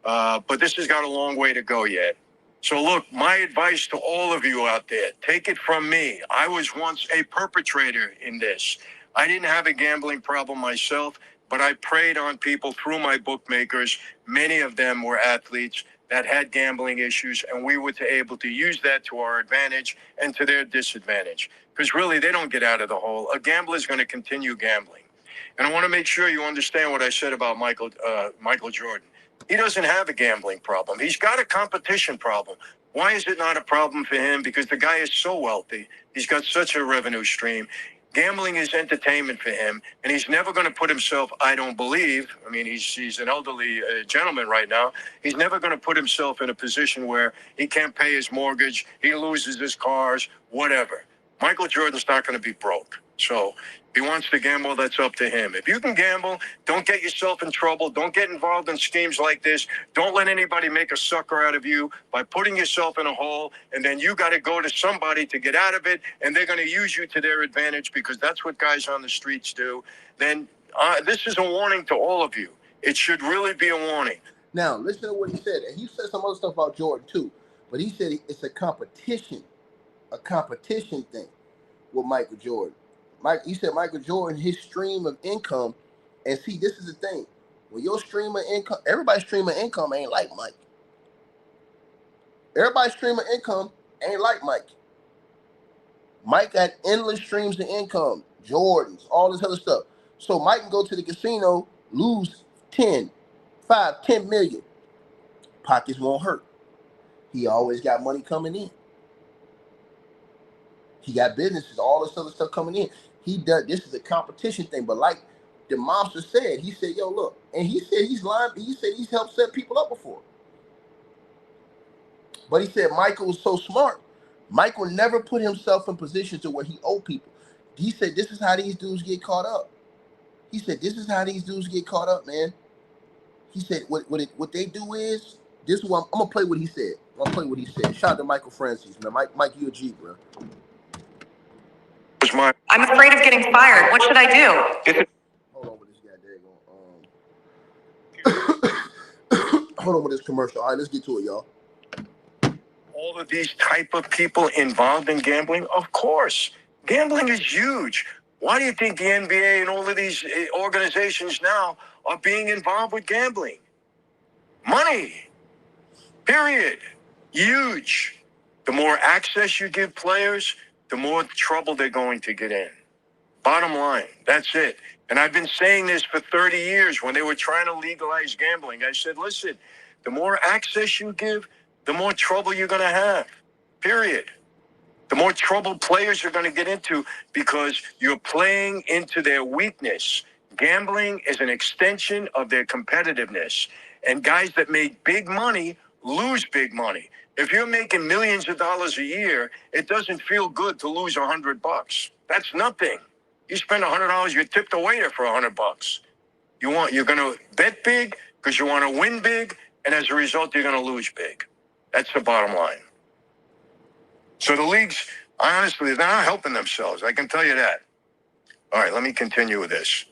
S2: But this has got a long way to go yet. So look, my advice to all of you out there, take it from me. I was once a perpetrator in this. I didn't have a gambling problem myself, but I preyed on people through my bookmakers. Many of them were athletes that had gambling issues, and we were able to use that to our advantage and to their disadvantage. Because really, they don't get out of the hole. A gambler is going to continue gambling. And I want to make sure you understand what I said about Michael Jordan. He doesn't have a gambling problem. He's got a competition problem. Why is it not a problem for him? Because the guy is so wealthy. He's got such a revenue stream. Gambling is entertainment for him, and he's never going to put himself, I don't believe, I mean, he's an elderly gentleman right now. He's never going to put himself in a position where he can't pay his mortgage, he loses his cars, whatever. Michael Jordan's not going to be broke. So if he wants to gamble, that's up to him. If you can gamble, don't get yourself in trouble. Don't get involved in schemes like this. Don't let anybody make a sucker out of you by putting yourself in a hole, and then you got to go to somebody to get out of it, and they're going to use you to their advantage because that's what guys on the streets do. Then this is a warning to all of you. It should really be a warning.
S1: Now, listen to what he said. And he said some other stuff about Jordan, too. But he said it's a competition thing with Michael Jordan. He said Michael Jordan, his stream of income, and see, this is the thing. When your stream of income, everybody's stream of income ain't like Mike. Everybody's stream of income ain't like Mike. Mike had endless streams of income, Jordans, all this other stuff. So Mike can go to the casino, lose 10 million. Pockets won't hurt. He always got money coming in. He got businesses, all this other stuff coming in. This is a competition thing. But like the mobster said, he said, yo, look. And he said he's lying. He said he's helped set people up before. But he said Michael was so smart. Michael never put himself in positions to where he owed people. He said this is how these dudes get caught up. He said this is how these dudes get caught up, man. He said what they do is, this is what I'm going to play what he said. I'm going to play what he said. Shout out to Michael Francis, man. Mike, you a G, bro.
S3: I'm afraid of getting fired. What should I do?
S1: Hold on with this goddamn. Hold on with this commercial. All right, let's get to it, y'all.
S2: All of these type of people involved in gambling, of course. Gambling is huge. Why do you think the NBA and all of these organizations now are being involved with gambling? Money. Period. Huge. The more access you give players, the more trouble they're going to get in. Bottom line, that's it. And I've been saying this for 30 years when they were trying to legalize gambling. I said, listen, the more access you give, the more trouble you're going to have, period. The more trouble players are going to get into because you're playing into their weakness. Gambling is an extension of their competitiveness. And guys that make big money lose big money. If you're making millions of dollars a year, it doesn't feel good to lose $100. That's nothing. You spend $100, you tip the waiter for $100. You're going to bet big because you want to win big, and as a result, you're going to lose big. That's the bottom line. So the leagues, honestly, they're not helping themselves. I can tell you that. All right, let me continue with this.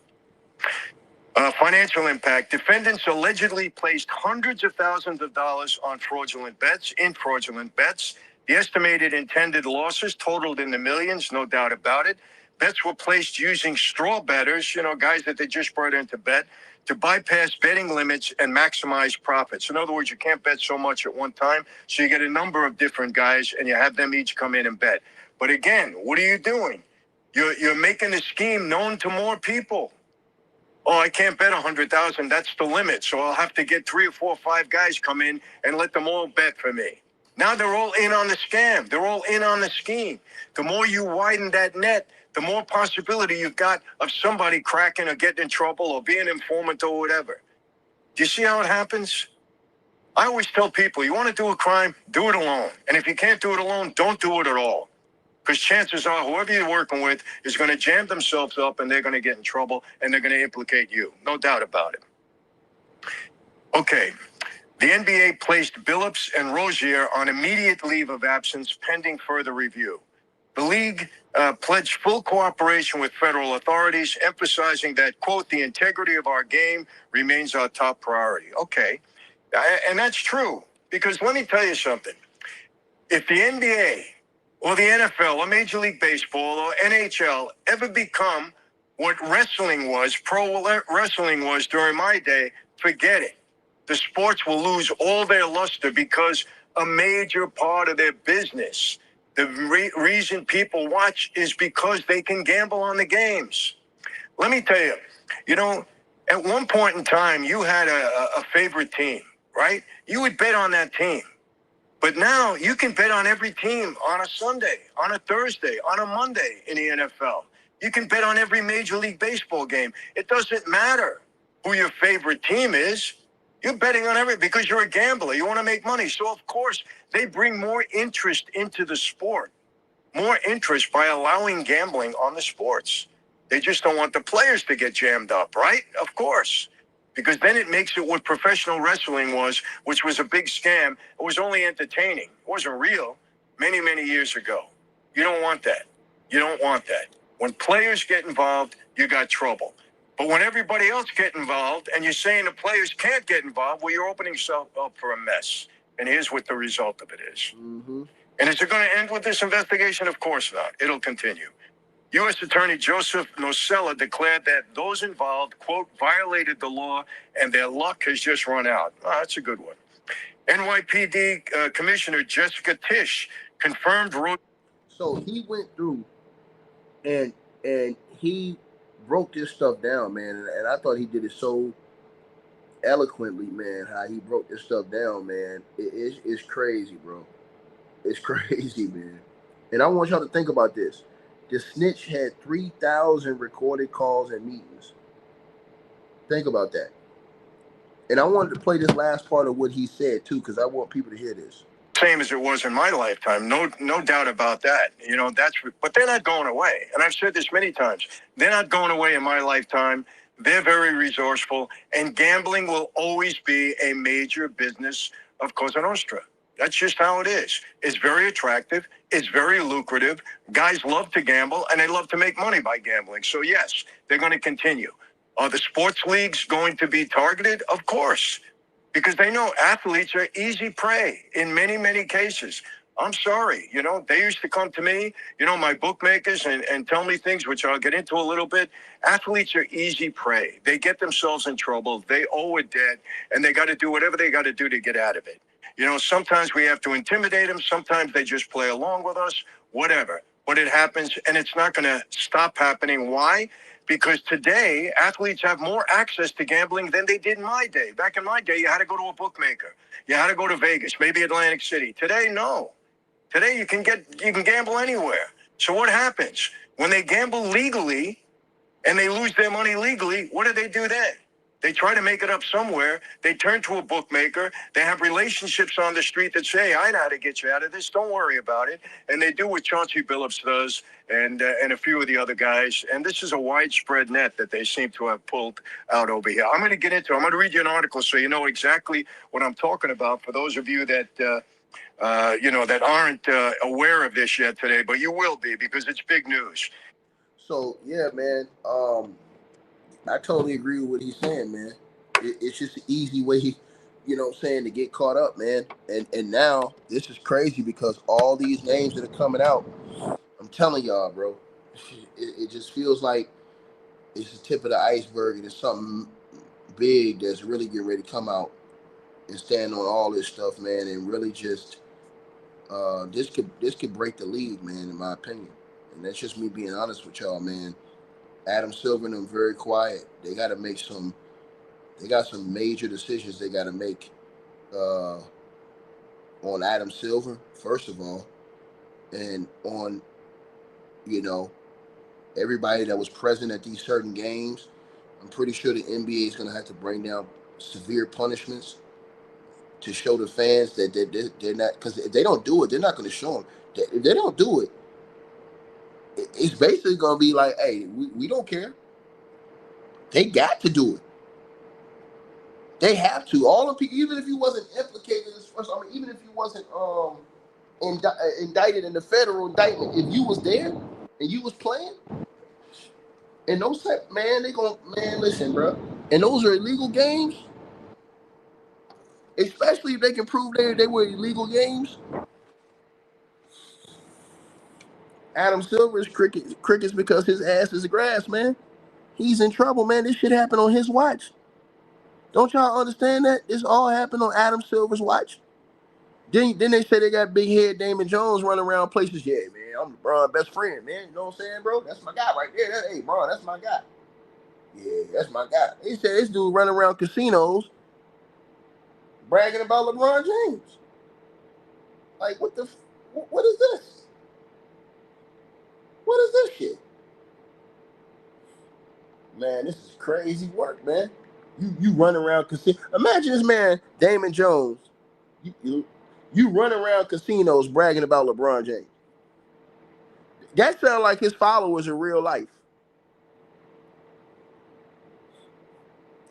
S2: Financial impact. Defendants allegedly placed hundreds of thousands of dollars on fraudulent bets, in fraudulent bets. The estimated intended losses totaled in the millions, no doubt about it. Bets were placed using straw bettors, guys that they just brought in to bet, to bypass betting limits and maximize profits. In other words, you can't bet so much at one time, so you get a number of different guys and you have them each come in and bet. But again, what are you doing? You're making the scheme known to more people. Oh, I can't bet 100,000. That's the limit. So I'll have to get 3 or 4 or 5 guys come in and let them all bet for me. Now they're all in on the scam. They're all in on the scheme. The more you widen that net, the more possibility you've got of somebody cracking or getting in trouble or being an informant or whatever. Do you see how it happens? I always tell people, you want to do a crime, do it alone. And if you can't do it alone, don't do it at all. Because chances are whoever you're working with is going to jam themselves up and they're going to get in trouble and they're going to implicate you. No doubt about it. Okay. The NBA placed Billups and Rozier on immediate leave of absence pending further review. The league pledged full cooperation with federal authorities, emphasizing that, quote, the integrity of our game remains our top priority. Okay. And that's true. Because let me tell you something. If the NBA or the NFL or Major League Baseball or NHL ever become what wrestling was, pro wrestling was during my day, forget it. The sports will lose all their luster because a major part of their business, the reason people watch is because they can gamble on the games. Let me tell you, at one point in time, you had a favorite team, right? You would bet on that team. But now you can bet on every team on a Sunday, on a Thursday, on a Monday in the NFL. You can bet on every Major League Baseball game. It doesn't matter who your favorite team is. You're betting on everything because you're a gambler. You want to make money. So, of course, they bring more interest into the sport, more interest by allowing gambling on the sports. They just don't want the players to get jammed up, right? Of course. Because then it makes it what professional wrestling was, which was a big scam. It was only entertaining. It wasn't real many, many years ago. You don't want that. You don't want that. When players get involved, you got trouble. But when everybody else get involved and you're saying the players can't get involved, well, you're opening yourself up for a mess. And here's what the result of it is. Mm-hmm. And is it going to end with this investigation? Of course not. It'll continue. U.S. Attorney Joseph Nocella declared that those involved, quote, violated the law and their luck has just run out. Oh, that's a good one. NYPD Commissioner Jessica Tisch confirmed.
S1: So he went through and he broke this stuff down, man. And I thought he did it so eloquently, man, how he broke this stuff down, man. It's crazy, bro. It's crazy, man. And I want y'all to think about this. The snitch had 3,000 recorded calls and meetings. Think about that. And I wanted to play this last part of what he said, too, because I want people to hear this.
S2: Same as it was in my lifetime. No doubt about that. But they're not going away. And I've said this many times. They're not going away in my lifetime. They're very resourceful. And gambling will always be a major business of Cosa Nostra. That's just how it is. It's very attractive. It's very lucrative. Guys love to gamble, and they love to make money by gambling. So, yes, they're going to continue. Are the sports leagues going to be targeted? Of course, because they know athletes are easy prey in many, many cases. I'm sorry. They used to come to me, my bookmakers, and tell me things, which I'll get into a little bit. Athletes are easy prey. They get themselves in trouble. They owe a debt, and they got to do whatever they got to do to get out of it. Sometimes we have to intimidate them. Sometimes they just play along with us, whatever. But it happens, and it's not going to stop happening. Why? because today athletes have more access to gambling than they did in my day. Back in my day, you had to go to a bookmaker. You had to go to Vegas, maybe Atlantic City. Today, no. Today you can gamble anywhere. So what happens? When they gamble legally and they lose their money legally, what do then? They try to make it up somewhere. They turn to a bookmaker. They have relationships on the street that say, I know how to get you out of this. Don't worry about it. And they do what Chauncey Billups does and a few of the other guys. And this is a widespread net that they seem to have pulled out over here. I'm going to get into it. I'm going to read you an article so you know exactly what I'm talking about for those of you that, that aren't aware of this yet today. But you will be because it's big news.
S1: So, yeah, man. I totally agree with what he's saying, man. It's just an easy way, to get caught up, man. And now this is crazy because all these names that are coming out, I'm telling y'all, bro, it just feels like it's the tip of the iceberg and it's something big that's really getting ready to come out and stand on all this stuff, man, and really just this could break the league, man, in my opinion. And that's just me being honest with y'all, man. Adam Silver and them very quiet. They got some major decisions they got to make on Adam Silver, first of all, and on, everybody that was present at these certain games. I'm pretty sure the NBA is going to have to bring down severe punishments to show the fans that they're not, because if they don't do it, they're not going to show them. If they don't do it, it's basically going to be like, hey, we don't care. They got to do it. They have to. All the people, even if you wasn't implicated in this first, even if you wasn't indicted in the federal indictment, if you was there and you was playing, and those type, man, listen, bro. And those are illegal games, especially if they can prove they were illegal games. Adam Silver is crickets because his ass is grass, man. He's in trouble, man. This shit happened on his watch. Don't y'all understand that? This all happened on Adam Silver's watch. Then they say they got big head Damon Jones running around places. Yeah, man, I'm LeBron's best friend, man. You know what I'm saying, bro? That's my guy right there. Hey, bro, that's my guy. Yeah, that's my guy. They said this dude running around casinos bragging about LeBron James. Like, what is this? What is this shit? Man, this is crazy work, man. You run around casino. Imagine this man, Damon Jones. You run around casinos bragging about LeBron James. That sounds like his followers in real life.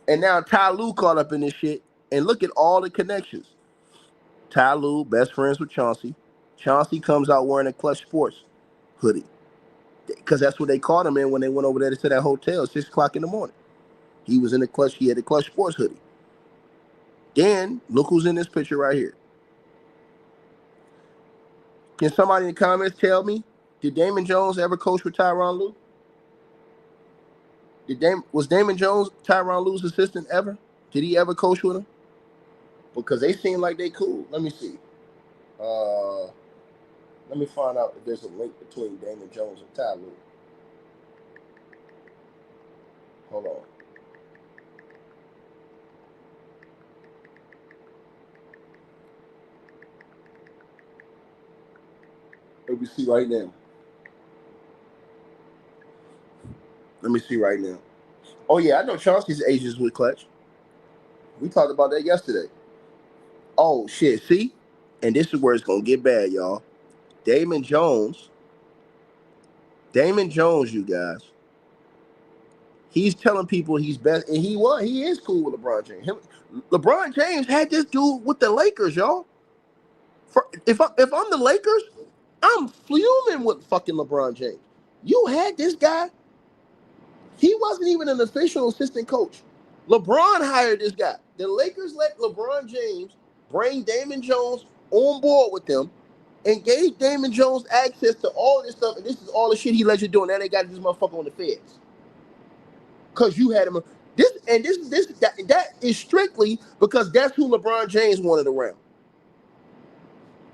S1: And now Tyronn Lue caught up in this shit. And look at all the connections. Tyronn Lue, best friends with Chauncey. Chauncey comes out wearing a Clutch Sports hoodie. Because that's what they caught him in when they went over there to that hotel at 6 o'clock in the morning. He was in the Clutch. He had the Clutch Sports hoodie. Then, look who's in this picture right here. Can somebody in the comments tell me, did Damon Jones ever coach with Tyronn Lue? Was Damon Jones Tyronn Lue's assistant ever? Did he ever coach with him? Because they seem like they cool. Let me see. Let me find out if there's a link between Damon Jones and Tyronn Lue. Hold on. Let me see right now. Oh, yeah, I know Chauncey's agents with Clutch. We talked about that yesterday. Oh, shit, see? And this is where it's going to get bad, y'all. Damon Jones, you guys, he's telling people he's best, and he is cool with LeBron James. LeBron James had this dude with the Lakers, y'all. If I'm the Lakers, I'm fuming with fucking LeBron James. You had this guy. He wasn't even an official assistant coach. LeBron hired this guy. The Lakers let LeBron James bring Damon Jones on board with them and gave Damon Jones access to all this stuff. And this is all the shit he let you do. And now they got this motherfucker on the feds. Because you had him. That is strictly because that's who LeBron James wanted around.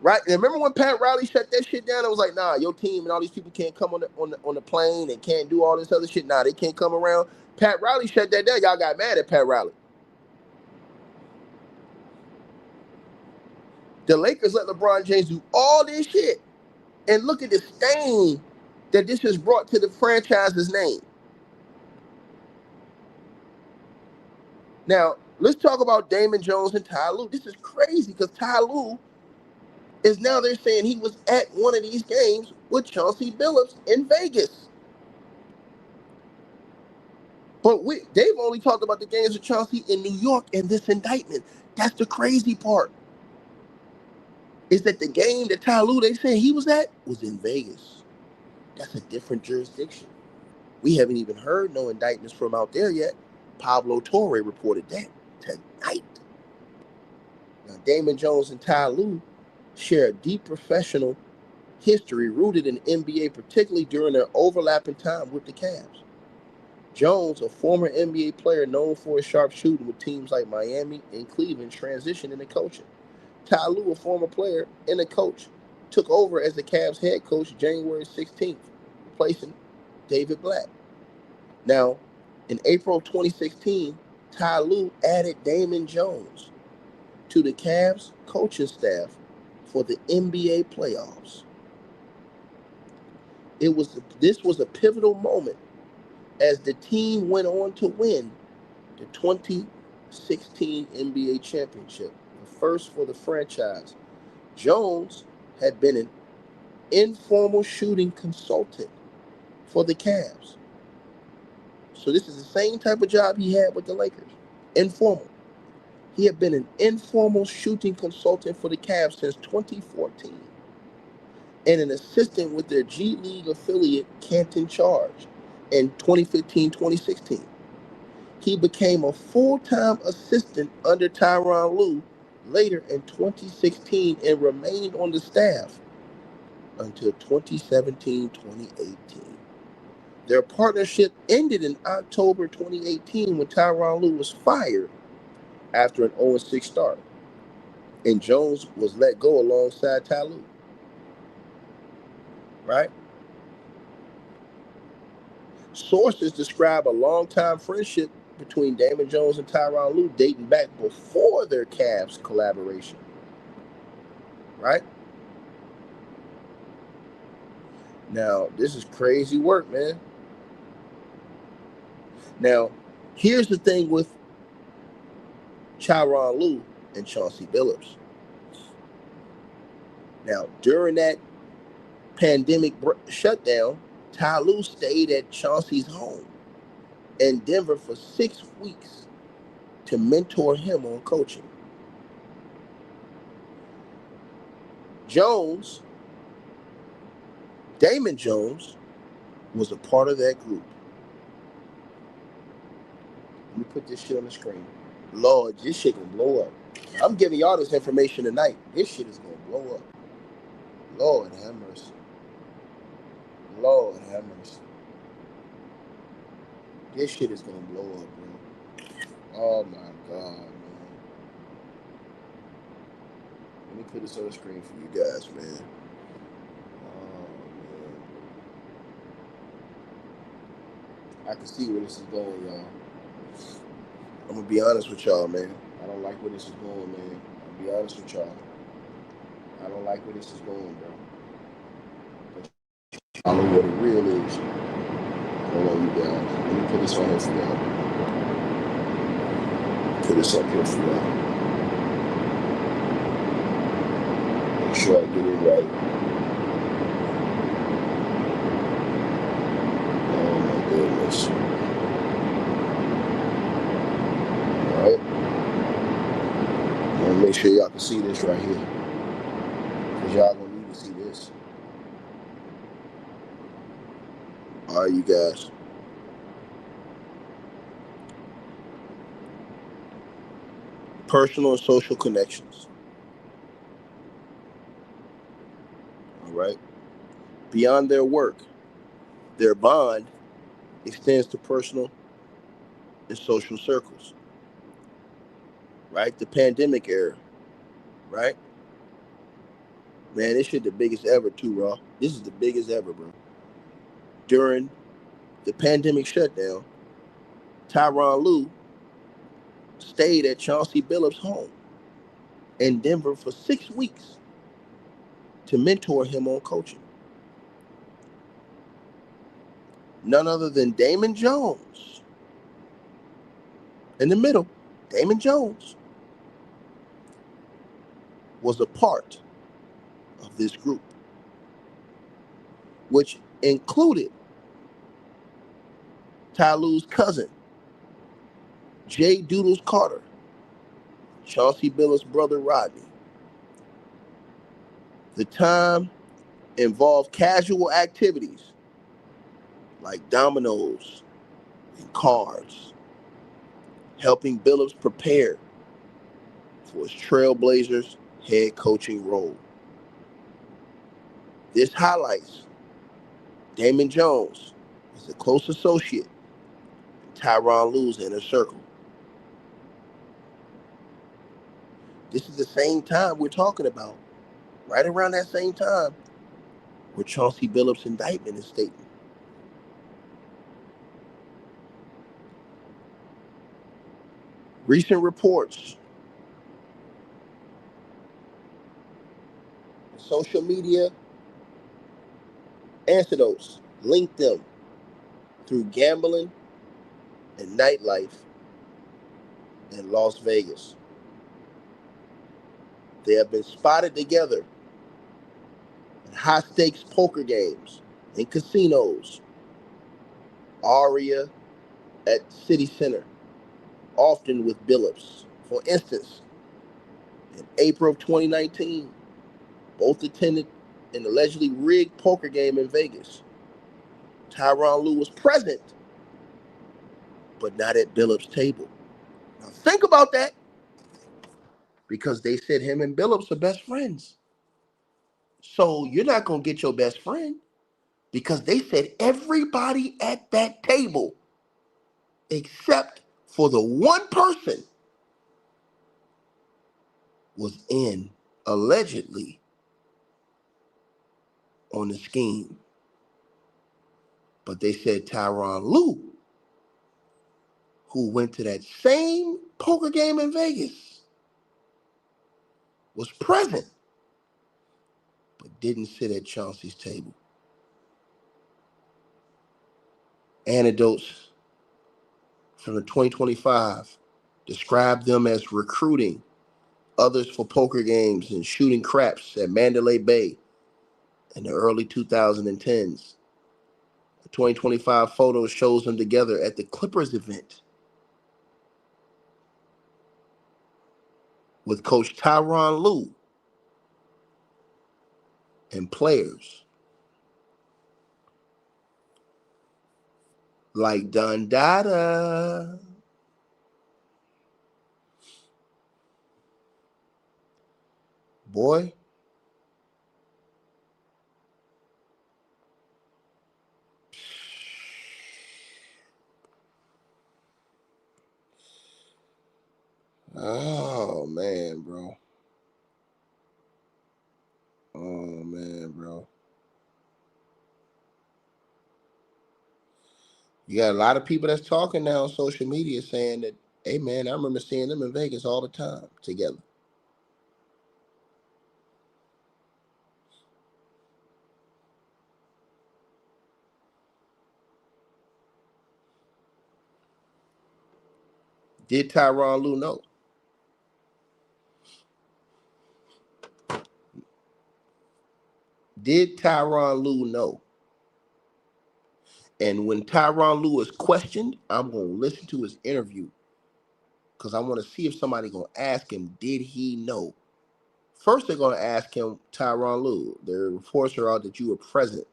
S1: Right? And remember when Pat Riley shut that shit down? It was like, nah, your team and all these people can't come on the plane and can't do all this other shit. Nah, they can't come around. Pat Riley shut that down. Y'all got mad at Pat Riley. The Lakers let LeBron James do all this shit. And look at the stain that this has brought to the franchise's name. Now, let's talk about Damon Jones and Tyronn Lue. This is crazy because Tyronn Lue is now they're saying he was at one of these games with Chauncey Billups in Vegas. But they've only talked about the games with Chauncey in New York in this indictment. That's the crazy part. Is that the game that Tyronn Lue they said he was at was in Vegas. That's a different jurisdiction. We haven't even heard no indictments from out there yet. Pablo Torre reported that tonight. Now, Damon Jones and Tyronn Lue share a deep professional history rooted in NBA, particularly during their overlapping time with the Cavs. Jones, a former NBA player known for his sharp shooting with teams like Miami and Cleveland, transitioned into coaching. Tyronn Lue, a former player and a coach, took over as the Cavs head coach January 16th, replacing David Blatt. Now, in April 2016, Tyronn Lue added Damon Jones to the Cavs coaching staff for the NBA playoffs. This was a pivotal moment as the team went on to win the 2016 NBA championship, the first for the franchise. Jones had been an informal shooting consultant for the Cavs. So this is the same type of job he had with the Lakers. Informal. He had been an informal shooting consultant for the Cavs since 2014 and an assistant with their G League affiliate Canton Charge in 2015-2016. He became a full-time assistant under Tyronn Lue later in 2016 and remained on the staff until 2017-2018. Their partnership ended in October 2018 when Tyronn Lue was fired after an 0-6 start, and Jones was let go alongside Ty Lue. Right? Sources describe a long-time friendship between Damon Jones and Tyronn Lue dating back before their Cavs collaboration. Right? Now, this is crazy work, man. Now, here's the thing with Tyronn Lue and Chauncey Billups. Now, during that pandemic shutdown, Ty Lue stayed at Chauncey's home in Denver for 6 weeks to mentor him on coaching. Damon Jones, was a part of that group. Let me put this shit on the screen. Lord, this shit gonna blow up. I'm giving y'all this information tonight. This shit is gonna blow up. Lord have mercy. Lord have mercy. This shit is gonna blow up, bro. Oh my God, man. Let me put this on the screen for you guys, man. Oh, man. I can see where this is going, y'all. I'm gonna be honest with y'all, man. I don't like where this is going, man. I'll be honest with y'all. I don't like where this is going, bro. But I know what it really is. Hold on, you guys. Let me put this on here for y'all. Put this up here for y'all. Make sure I get it right. Oh my goodness. Alright. I'm gonna make sure y'all can see this right here. Because y'all gonna need to see this. Alright, you guys. Personal and social connections. Alright. Beyond their work, their bond extends to personal and social circles. Right? The pandemic era. Right? Man, this shit the biggest ever too, Raw. This is the biggest ever, bro. During the pandemic shutdown, Tyronn Lue stayed at Chauncey Billups' home in Denver for 6 weeks to mentor him on coaching. None other than Damon Jones. In the middle, Damon Jones was a part of this group, which included Ty Lue's cousin, Jay Doodles Carter, Chauncey Billups' brother Rodney. The time involved casual activities like dominoes and cards, helping Billups prepare for his Trailblazers head coaching role. This highlights Damon Jones as a close associate in Tyronn Lue's inner circle. This is the same time we're talking about, right around that same time where Chauncey Billups' indictment is stating. Recent reports, social media anecdotes link them through gambling and nightlife in Las Vegas. They have been spotted together in high-stakes poker games in casinos, Aria at City Center, often with Billups. For instance, in April of 2019, both attended an allegedly rigged poker game in Vegas. Tyronn Lue was present, but not at Billups' table. Now think about that, because they said him and Billups are best friends. So you're not going to get your best friend, because they said everybody at that table except for the one person was in allegedly on the scheme. But they said Tyronn Lue, who went to that same poker game in Vegas, was present but didn't sit at Chauncey's table. Anecdotes from the 2025 describe them as recruiting others for poker games and shooting craps at Mandalay Bay in the early 2010s. The 2025 photo shows them together at the Clippers event with Coach Tyronn Lue and players like Don Dada. Boy, oh man, bro. Oh man, bro. You got a lot of people that's talking now on social media saying that, hey man, I remember seeing them in Vegas all the time together. Did Tyronn Lue know? Did Tyronn Lue know? And when Tyronn Lue is questioned, I'm going to listen to his interview, because I want to see if somebody going to ask him, did he know? First, they're going to ask him, Tyronn Lue, the reports are out that you were present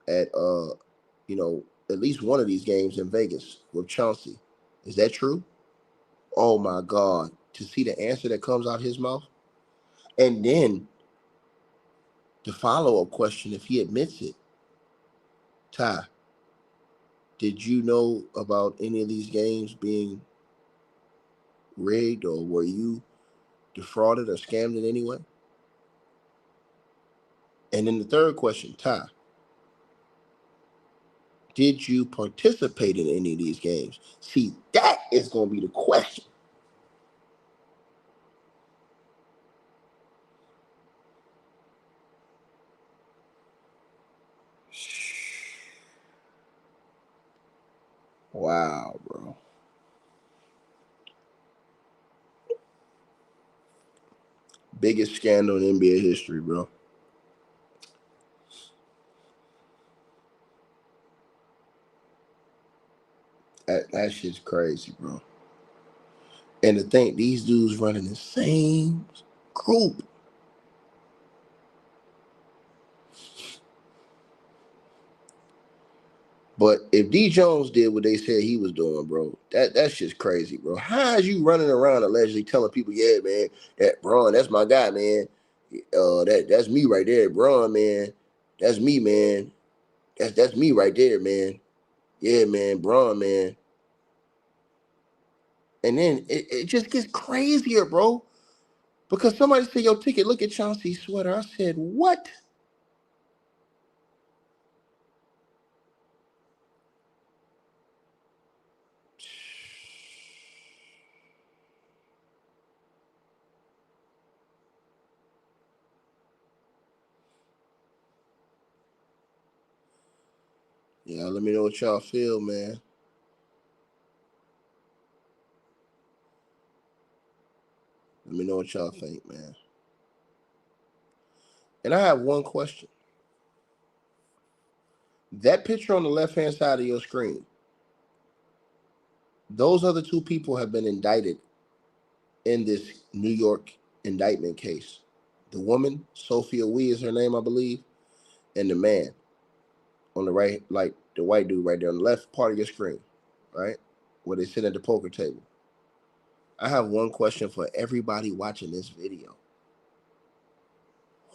S1: at, at least one of these games in Vegas with Chauncey. Is that true? Oh my God. To see the answer that comes out his mouth. And then the follow-up question, if he admits it, Ty, did you know about any of these games being rigged, or were you defrauded or scammed in any way? And then the third question, Ty, did you participate in any of these games? See, that is going to be the question. Wow, bro. Biggest scandal in NBA history, bro. That shit's crazy, bro. And to think these dudes running the same group. But if D Jones did what they said he was doing, bro, that's just crazy, bro. How is you running around allegedly telling people, yeah, man, that Braun, that's my guy, man. That's me right there, Braun, man. That's me, man. That's me right there, man. Yeah, man, Braun, man. And then it just gets crazier, bro. Because somebody said, yo, Ticket, look at Chauncey's sweater. I said, what? Yeah, let me know what y'all feel, man. Let me know what y'all think, man. And I have one question. That picture on the left-hand side of your screen, those other two people have been indicted in this New York indictment case. The woman, Sophia Wee is her name, I believe, and the man on the right, like the white dude right there on the left part of your screen, right? Where they sit at the poker table. I have one question for everybody watching this video.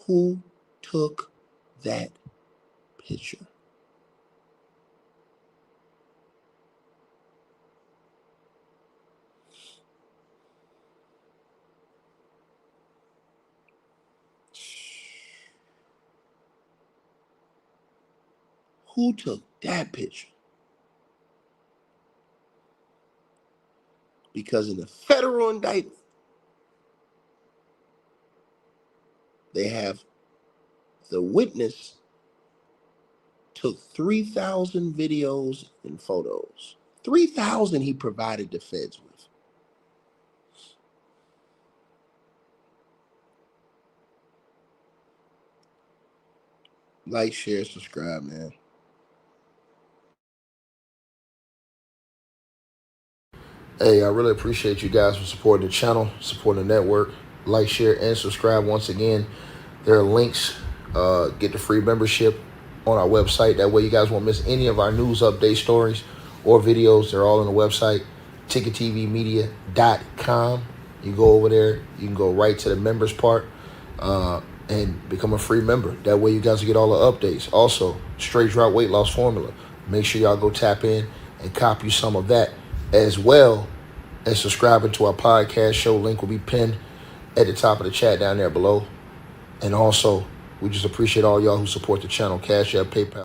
S1: Who took that picture? Who took that picture? Because in the federal indictment, they have the witness took 3,000 videos and photos. 3,000 he provided the feds with. Like, share, subscribe, man. Hey, I really appreciate you guys for supporting the channel, supporting the network. Like, share, and subscribe once again. There are links. Get the free membership on our website. That way you guys won't miss any of our news update stories or videos. They're all on the website, ticketvmedia.com. You go over there. You can go right to the members part and become a free member. That way you guys will get all the updates. Also, straight drop weight loss formula. Make sure y'all go tap in and copy some of that, as well as subscribing to our podcast show. Link will be pinned at the top of the chat down there below. And also, we just appreciate all y'all who support the channel. Cash App, PayPal.